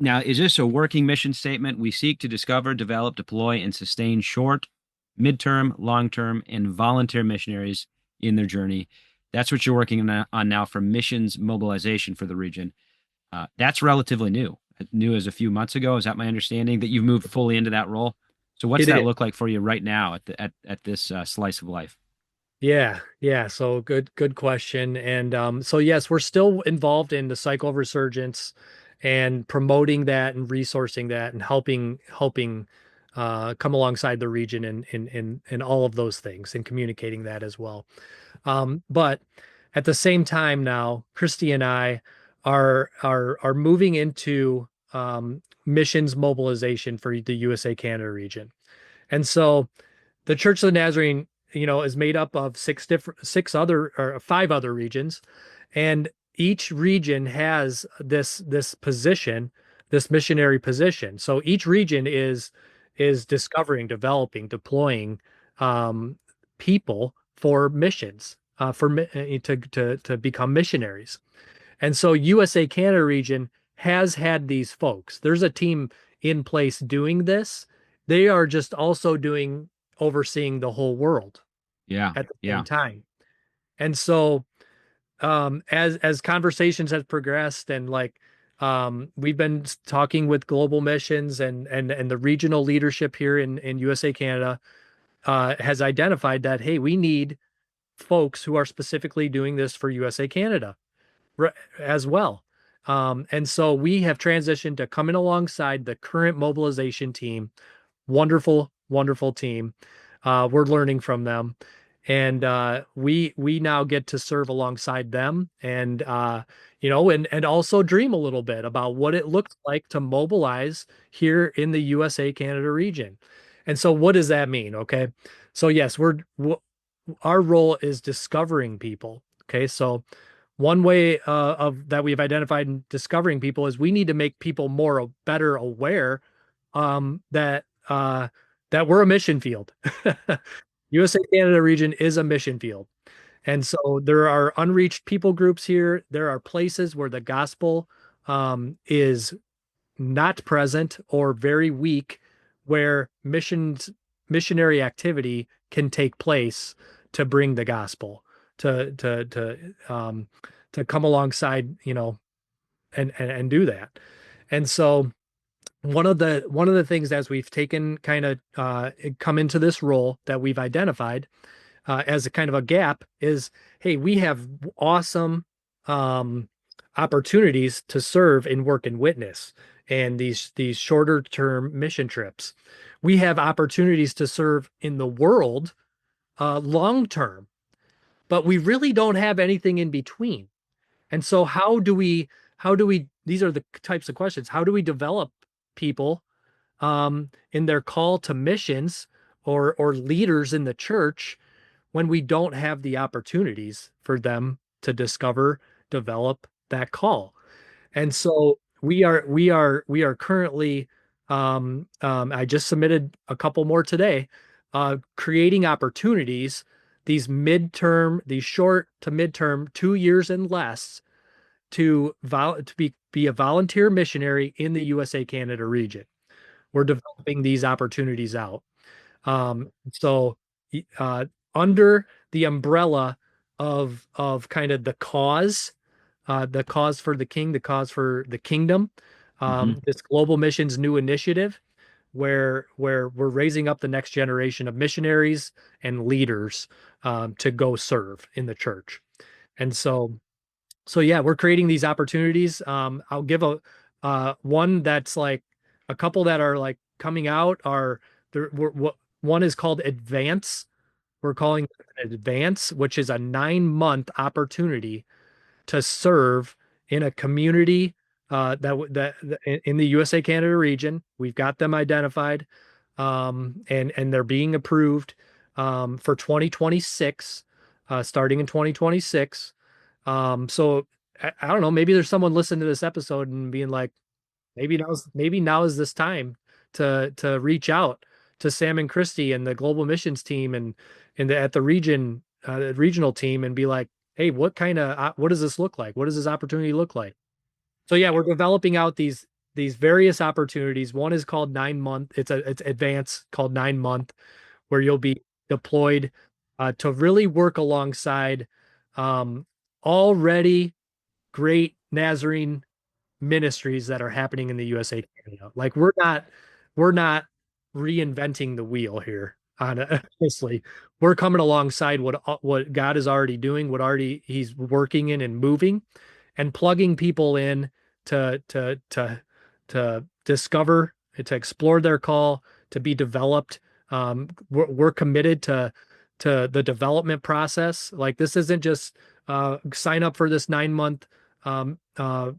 now, is this a working mission statement? We seek to discover, develop, deploy, and sustain short, midterm, long-term, and volunteer missionaries in their journey. That's what you're working on now for missions mobilization for the region. That's relatively new as a few months ago. Is that my understanding that you've moved fully into that role? So what's It that is. look like for you right now at this slice of life? Yeah. So good question. And so yes, we're still involved in the cycle of resurgence and promoting that and resourcing that and helping come alongside the region and all of those things and communicating that as well. But at the same time now, Kristi and I are moving into missions mobilization for the USA Canada region. And so the Church of the Nazarene, is made up of five other regions, and each region has this position, this missionary position. So each region is discovering, developing, deploying people for missions, to become missionaries. And so USA Canada region has had these folks. There's a team in place doing this. They are just also overseeing the whole world Yeah, at the yeah, same time. And so as conversations have progressed and we've been talking with global missions and the regional leadership here in USA Canada has identified that, hey, we need folks who are specifically doing this for USA Canada as well. And so we have transitioned to coming alongside the current mobilization team. Wonderful team. We're learning from them, and we now get to serve alongside them, and and also dream a little bit about what it looks like to mobilize here in the USA Canada region. And so, what does that mean? Okay, so yes, our role is discovering people. Okay, so one way of that we've identified in discovering people is we need to make people better aware that that we're a mission field. USA Canada region is a mission field. And so there are unreached people groups here. There are places where the gospel is not present or very weak where missionary activity can take place to bring the gospel, to come alongside, and do that. And so one of the things as we've taken kind of come into this role that we've identified as a kind of a gap is, hey, we have awesome opportunities to serve and work and witness, and these shorter term mission trips. We have opportunities to serve in the world long term, but we really don't have anything in between. And so how do we these are the types of questions. How do we develop people in their call to missions, or leaders in the church, when we don't have the opportunities for them to discover, develop that call? And so we are currently, I just submitted a couple more today, creating opportunities, these short to midterm, 2 years and less, to be a volunteer missionary in the USA Canada region. We're developing these opportunities out. So uh, under the umbrella of kind of the cause for the king, the cause for the kingdom, this global missions new initiative, where we're raising up the next generation of missionaries and leaders to go serve in the church. And so yeah, we're creating these opportunities. I'll give a one that's like a couple that are like coming out are there. One is called Advance. We're calling it Advance, which is a 9-month opportunity to serve in a community that in the USA Canada region. We've got them identified, and they're being approved for 2026, starting in 2026. So I don't know, maybe there's someone listening to this episode and being like, maybe now is this time to reach out to Sam and Kristi and the global missions team, and at the regional team, and be like, hey, what does this look like? What does this opportunity look like? So yeah, we're developing out these various opportunities. One is called 9 month. It's advanced, called 9 month, where you'll be deployed to really work alongside um, already great Nazarene ministries that are happening in the USA Canada. Like we're not reinventing the wheel here. Honestly, we're coming alongside what God is already doing, what already He's working in and moving, and plugging people in to discover, to explore their call, to be developed. We're committed to the development process. Like, this isn't just sign up for this 9 month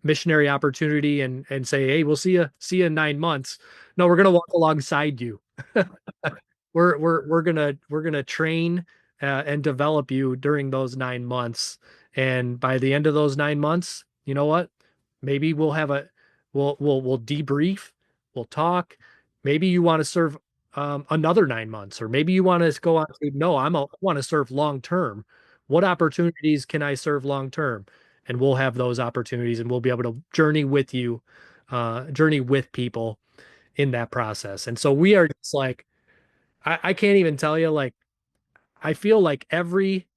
missionary opportunity and say, hey, we'll see you in 9 months. No, we're gonna walk alongside you. We're gonna train and develop you during those 9 months. And by the end of those 9 months, you know what? Maybe we'll debrief, we'll talk. Maybe you want to serve another 9 months, or maybe you want to go on to, no, I want to serve long term. What opportunities can I serve long term? And we'll have those opportunities, and we'll be able to journey with you, journey with people in that process. And so we are just like, I can't even tell you, like, I feel like every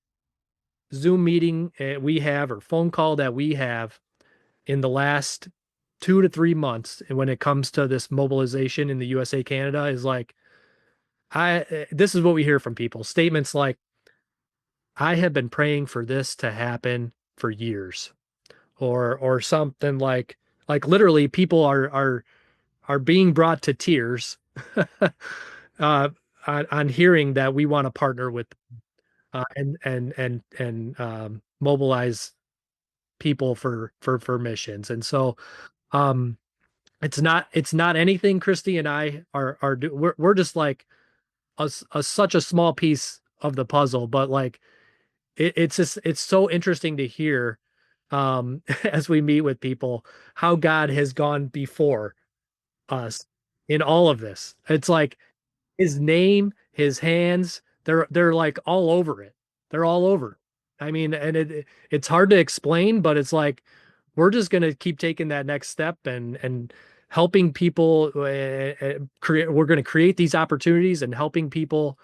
Zoom meeting we have, or phone call that we have in the last 2 to 3 months, and when it comes to this mobilization in the USA Canada, is like, this is what we hear from people. Statements like, I have been praying for this to happen for years, or something like literally people are being brought to tears uh, on hearing that we want to partner with and mobilize people for missions. And so it's not anything Kristi and I we're just like such a small piece of the puzzle, but like it's so interesting to hear as we meet with people, how God has gone before us in all of this. It's like His name, His hands, they're like all over it. They're all over it. I mean, and it's hard to explain, but it's like we're just gonna keep taking that next step, and helping people create. We're going to create these opportunities and helping people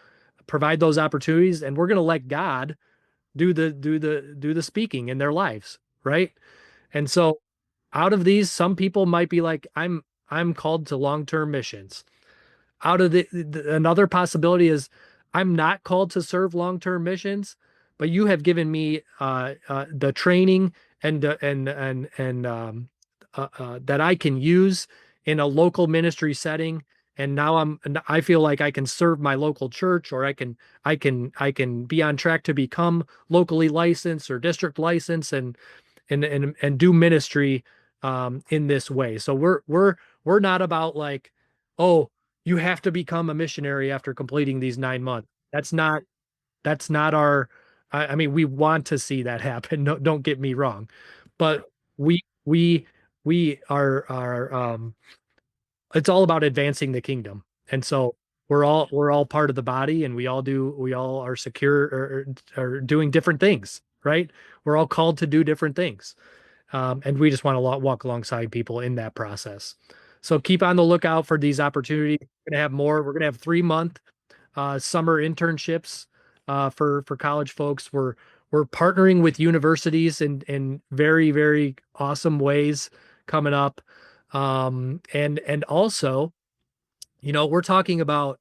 provide those opportunities, and we're going to let God do the speaking in their lives, right? And so out of these, some people might be like, I'm called to long-term missions. Out of another possibility is I'm not called to serve long-term missions, but you have given me the training and that I can use in a local ministry setting. And now I feel like I can serve my local church, or I can be on track to become locally licensed or district licensed and do ministry in this way. So we're not about like, oh, you have to become a missionary after completing these 9 months. That's not our. I mean, we want to see that happen. No, don't get me wrong, but we we we are it's all about advancing the kingdom. And so we're all part of the body, and we all are secure or doing different things, right? We're all called to do different things. And we just want to walk alongside people in that process. So keep on the lookout for these opportunities. We're going to have more. We're going to have 3-month summer internships for college folks. We're partnering with universities in very, very awesome ways coming up. And also, we're talking about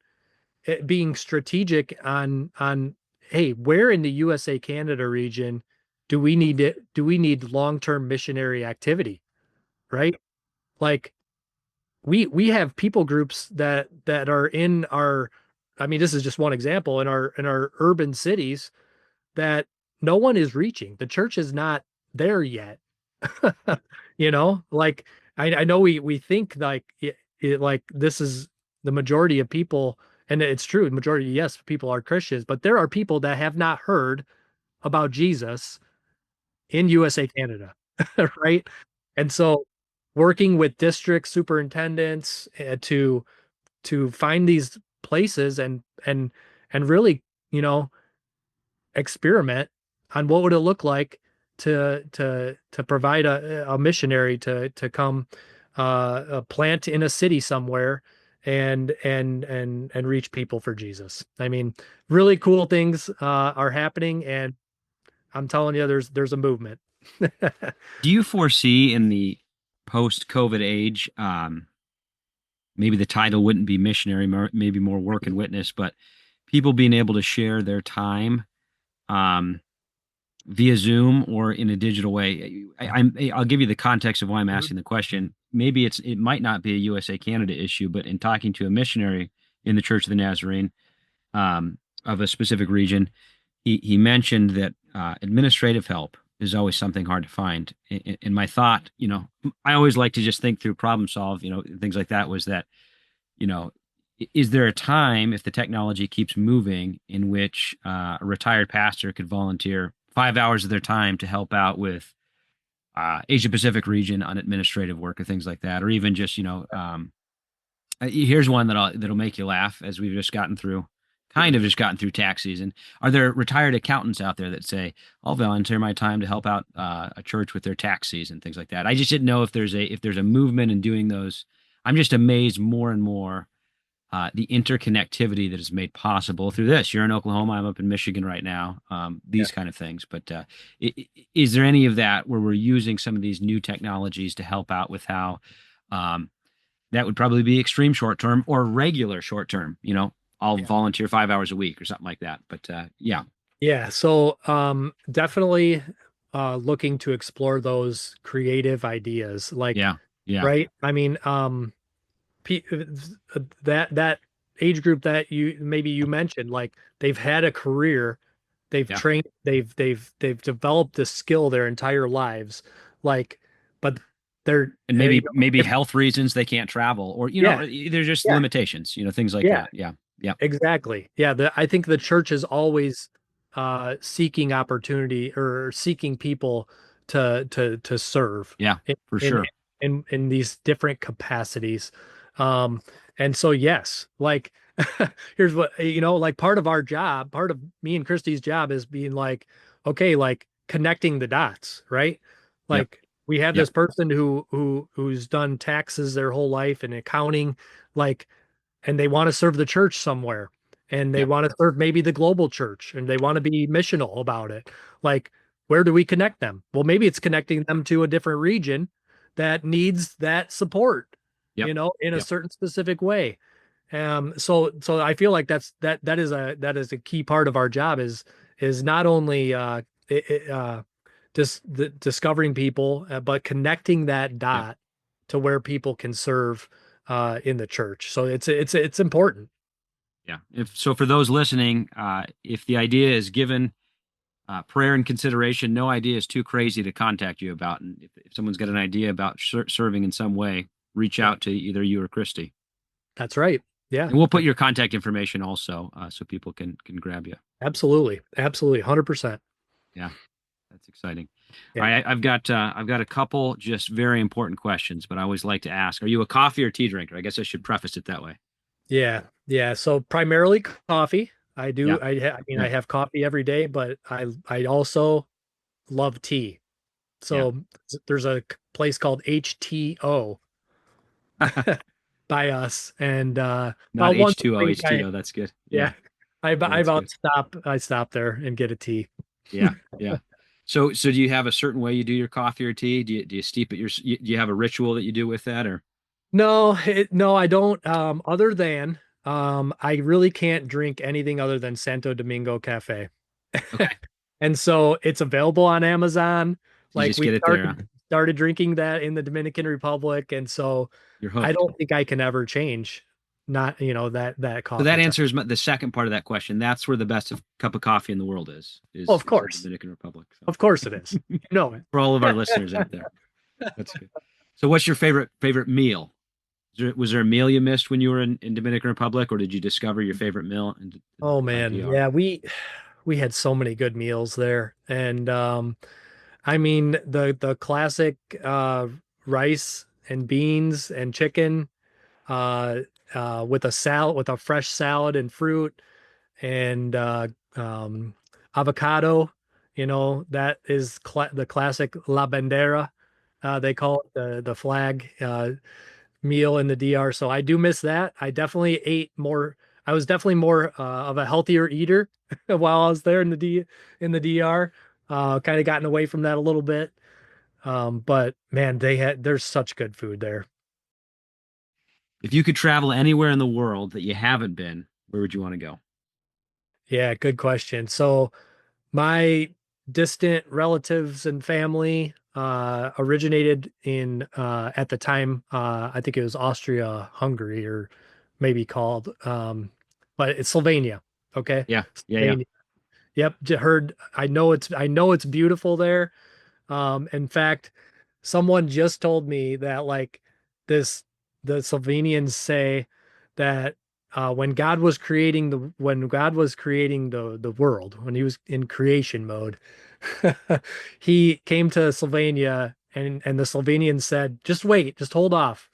it being strategic on hey, where in the USA Canada region do we need long-term missionary activity, right? Like we have people groups that are in our. I mean, this is just one example in our urban cities that no one is reaching. The church is not there yet. Like I know we think like like this is the majority of people, and it's true. The majority, yes, people are Christians, but there are people that have not heard about Jesus in USA Canada, right? And so working with district superintendents to find these places and really, experiment on what would it look like to provide a missionary to come plant in a city somewhere and reach people for Jesus. I mean, really cool things are happening, and I'm telling you, there's a movement. Do you foresee in the post-COVID age, maybe the title wouldn't be missionary, maybe more work and witness, but people being able to share their time um, via Zoom or in a digital way? I'll give you the context of why I'm asking the question. Maybe it might not be a USA Canada issue, but in talking to a missionary in the Church of the Nazarene of a specific region, he mentioned that administrative help is always something hard to find. And my thought, I always like to just think through problem solve, things like that was that, you know, is there a time if the technology keeps moving in which a retired pastor could volunteer 5 hours of their time to help out with Asia Pacific region on administrative work or things like that, or even just, here's one that'll make you laugh as we've just gotten through tax season. Are there retired accountants out there that say, I'll volunteer my time to help out a church with their tax season, things like that? I just didn't know if there's a movement in doing those. I'm just amazed more and more the interconnectivity that is made possible through this. You're in Oklahoma, I'm up in Michigan right now. These kind of things. But is there any of that where we're using some of these new technologies to help out with how that would probably be extreme short term or regular short term? I'll volunteer 5 hours a week or something like that. But yeah. Yeah. So definitely looking to explore those creative ideas. Like, Yeah. Yeah. right. I mean, that age group that you mentioned, like they've had a career, they've Yeah. trained, they've developed the skill their entire lives, like, but they're And maybe health reasons they can't travel, or yeah, there's just yeah, limitations, things like yeah, that. Yeah. Yeah. exactly. Yeah, I think the church is always seeking opportunity or seeking people to serve Yeah, in for in sure. in these different capacities. Um, and so yes, like here's what like part of our job, part of me and Kristi's job is being like, okay, like connecting the dots, right? Yep. Like We had Yep. this person who's done taxes their whole life and accounting, like, and they want to serve the church somewhere, and they Yep. want to serve maybe the global church, and they want to be missional about it. Like, where do we connect them? Well, maybe it's connecting them to a different region that needs that support, Yep. in a Yep. certain specific way. So I feel like that is a key part of our job is not only just discovering people, but connecting that Yep. dot to where people can serve in the church. So it's important. Yeah. If so, for those listening, if the idea is given prayer and consideration, no idea is too crazy to contact you about. And if someone's got an idea about serving in some way, reach Yeah, out to either you or Kristi. that's right. Yeah, And we'll put your contact information also, so people can grab you. absolutely, absolutely, 100%. Yeah, that's exciting. All Yeah, right, I've got a couple just very important questions, but I always like to ask: Are you a coffee or tea drinker? I guess I should preface it that way. yeah, yeah. So primarily coffee. I Yeah, do. I mean, yeah, I have coffee every day, but I also love tea. yeah. So there's a place called HTO by us, and Not about once a H2O, week, H2O. That's good. yeah, Yeah, yeah, I that's good. stop there and get a tea. Yeah, yeah. So do you have a certain way you do your coffee or tea? Do you steep it do you have a ritual that you do with that or? No, I don't. Other than I really can't drink anything other than Santo Domingo Cafe. Okay, And so it's available on Amazon. you Like just we get it there, huh? started drinking that in the Dominican Republic, and so You're I hooked. don't think I can ever change not, that So that coffee type. answers the second part of that question. That's where the best cup of coffee in the world is, Well, is of is the course. Dominican Republic. So Of course it is. You know for all of our it. listeners out there, that's good. So what's your favorite meal? Was there a meal you missed when you were in Dominican Republic, or did you discover your favorite meal in Oh man, DR? yeah, we had so many good meals there. And I mean the classic rice and beans and chicken uh with a salad, with a fresh salad and fruit, and um avocado, that is the classic la bandera, they call it the flag meal in the DR. So I do miss that. I was definitely more of a healthier eater while I was there in the DR. Kind of gotten away from that a little bit. But man, there's such good food there. If you could travel anywhere in the world that you haven't been, where would you want to go? Yeah, good question. So my distant relatives and family originated in at the time, I think it was Austria Hungary, or maybe called, but it's Slovenia. Okay. Yeah, yeah, yeah. Slovenia. Yep, heard. I know it's beautiful there. In fact, someone just told me that, like, this the Slovenians say that when God was creating the world, when he was in creation mode, he came to Slovenia, and the Slovenians said, just wait, just hold off.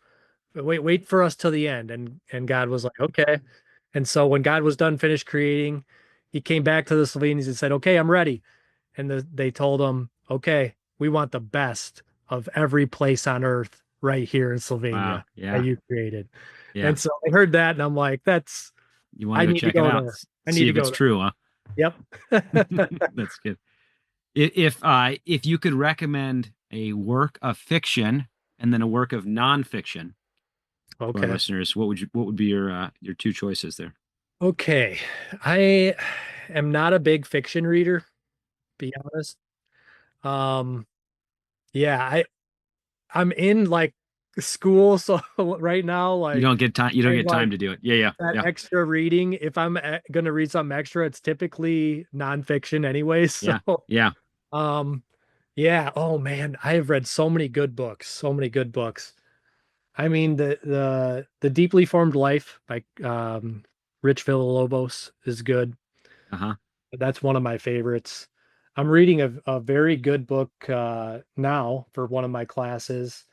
Wait for us till the end. And God was like, okay. And so when God was done, finished creating, he came back to the Slovenians and said, okay, I'm ready. And they told him, okay, we want the best of every place on earth right here in Wow. Slovenia that Yeah, you created. yeah. And so I heard that and I'm like, You want I to go need to check it go out, there. I need see to if it's go there. true, huh? Yep. That's good. If you could recommend a work of fiction and then a work of nonfiction to our Okay. listeners, what would be your two choices there? Okay. I am not a big fiction reader, be honest. Um, yeah, I'm in, like, school, so right now, You like, don't get time. You don't I get like time to do it. Yeah, yeah, that yeah, extra reading. If I'm gonna read something extra, it's typically nonfiction anyways. yeah, So, yeah. um, yeah. Oh man, I have read so many good books. So many good books. I mean, the Deeply Formed Life by Rich Villalobos is good. Uh-huh. That's one of my favorites. I'm reading a very good book now for one of my classes.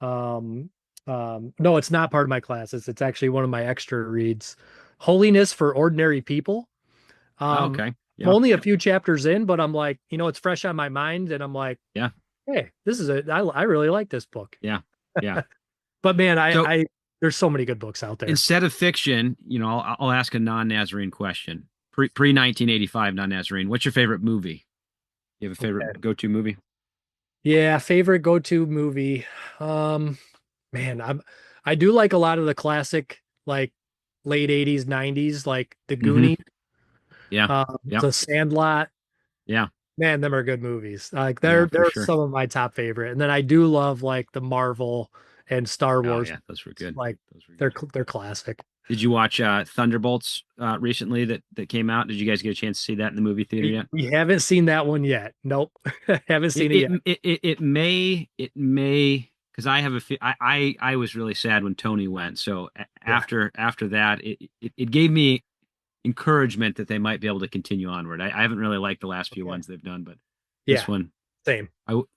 Um, no, it's not part of my classes. It's actually one of my extra reads. Holiness for Ordinary People. Oh, Um, okay. I'm Yeah, only a few chapters in, but I'm like, it's fresh on my mind, and I'm like, yeah. hey, I really like this book. Yeah. Yeah. But man, So there's so many good books out there. instead of fiction, I'll ask a non-Nazarene question. Pre 1985 non-Nazarene. What's your favorite movie? You have a Okay. favorite go-to movie? Yeah, favorite go-to movie. Um, man, I do like a lot of the classic, like late 80s, 90s, like The Hmm. Goonies, Yeah. Yeah. The Sandlot. Yeah. Man, them are good movies. Like Yeah, for they're sure. some of my top favorite. And then I do love like the Marvel and Star Oh Wars. yeah, those were good. Like Those were good. they're classic. Did you watch Thunderbolts recently that came out? Did you guys get a chance to see that in the movie theater yet? We haven't seen that one yet. Nope. Haven't It seen it it yet. it may because I have I was really sad when Tony went. So Yeah. after that, it gave me encouragement that they might be able to continue onward. I haven't really liked the last few Okay. ones they've done, but this Yeah, one same.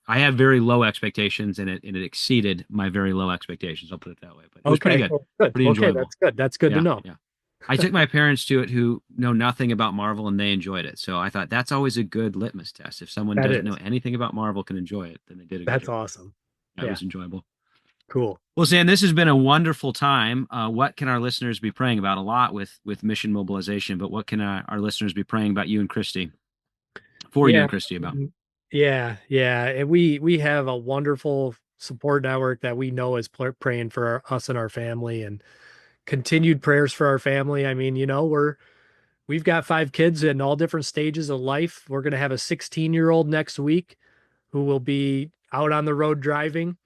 I had very low expectations and it exceeded my very low expectations. I'll put it that way, but it was pretty Okay. good, Well, good. pretty Okay, enjoyable. that's good. That's good to Yeah, know. yeah. I took my parents to it who know nothing about Marvel and they enjoyed it. So I thought that's always a good litmus test. If someone That doesn't know is. anything about Marvel can enjoy it, then they did a good That's job. awesome. That Yeah, was enjoyable. cool. Well, Sam, this has been a wonderful time. What can our listeners be praying about? A lot with mission mobilization, but what can our listeners be praying about you and Kristi, for you Yeah. and Kristi about? Yeah, yeah. And we have a wonderful support network that we know is praying for us and our family, and continued prayers for our family. I mean, we've got 5 kids in all different stages of life. We're going to have a 16-year-old next week who will be out on the road driving.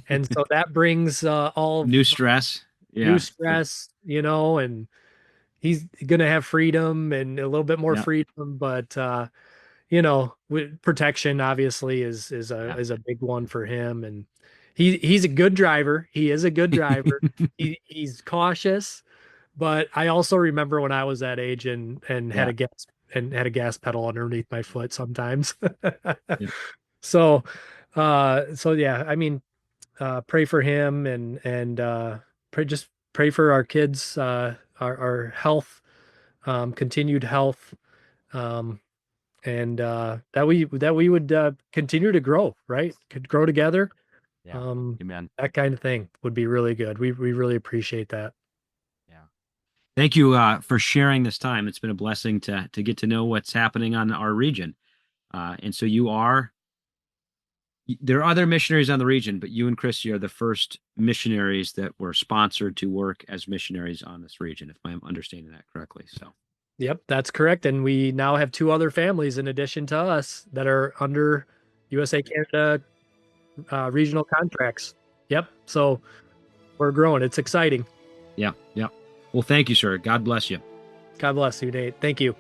And so that brings all of New stress. new Yeah. stress, and he's going to have freedom and a little bit more Yeah. freedom, but protection obviously is Yeah. a big one for him, and he's a good driver. He is a good driver. He's cautious, but I also remember when I was that age and Yeah. had a gas pedal underneath my foot sometimes. Yeah. So so yeah, I mean, pray for him, and pray for our kids, our health, continued health, um, and that we would continue to grow, right? Could grow together. Yeah. Um, Amen. that kind of thing would be really good. We really appreciate that. Yeah. Thank you for sharing this time. It's been a blessing to get to know what's happening on our region. And so there are other missionaries on the region, but you and Kristi are the first missionaries that were sponsored to work as missionaries on this region, if I'm understanding that correctly. So, Yep, that's correct. And we now have 2 other families in addition to us that are under USA Canada regional contracts. Yep. So we're growing. It's exciting. yeah, yeah. Well, thank you, sir. God bless you. God bless you, Nate. Thank you.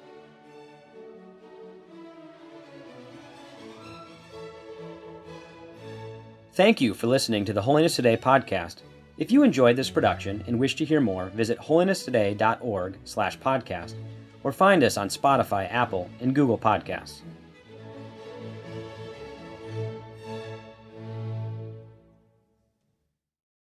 Thank you for listening to the Holiness Today podcast. If you enjoyed this production and wish to hear more, visit holinesstoday.org/podcast or find us on Spotify, Apple, and Google Podcasts.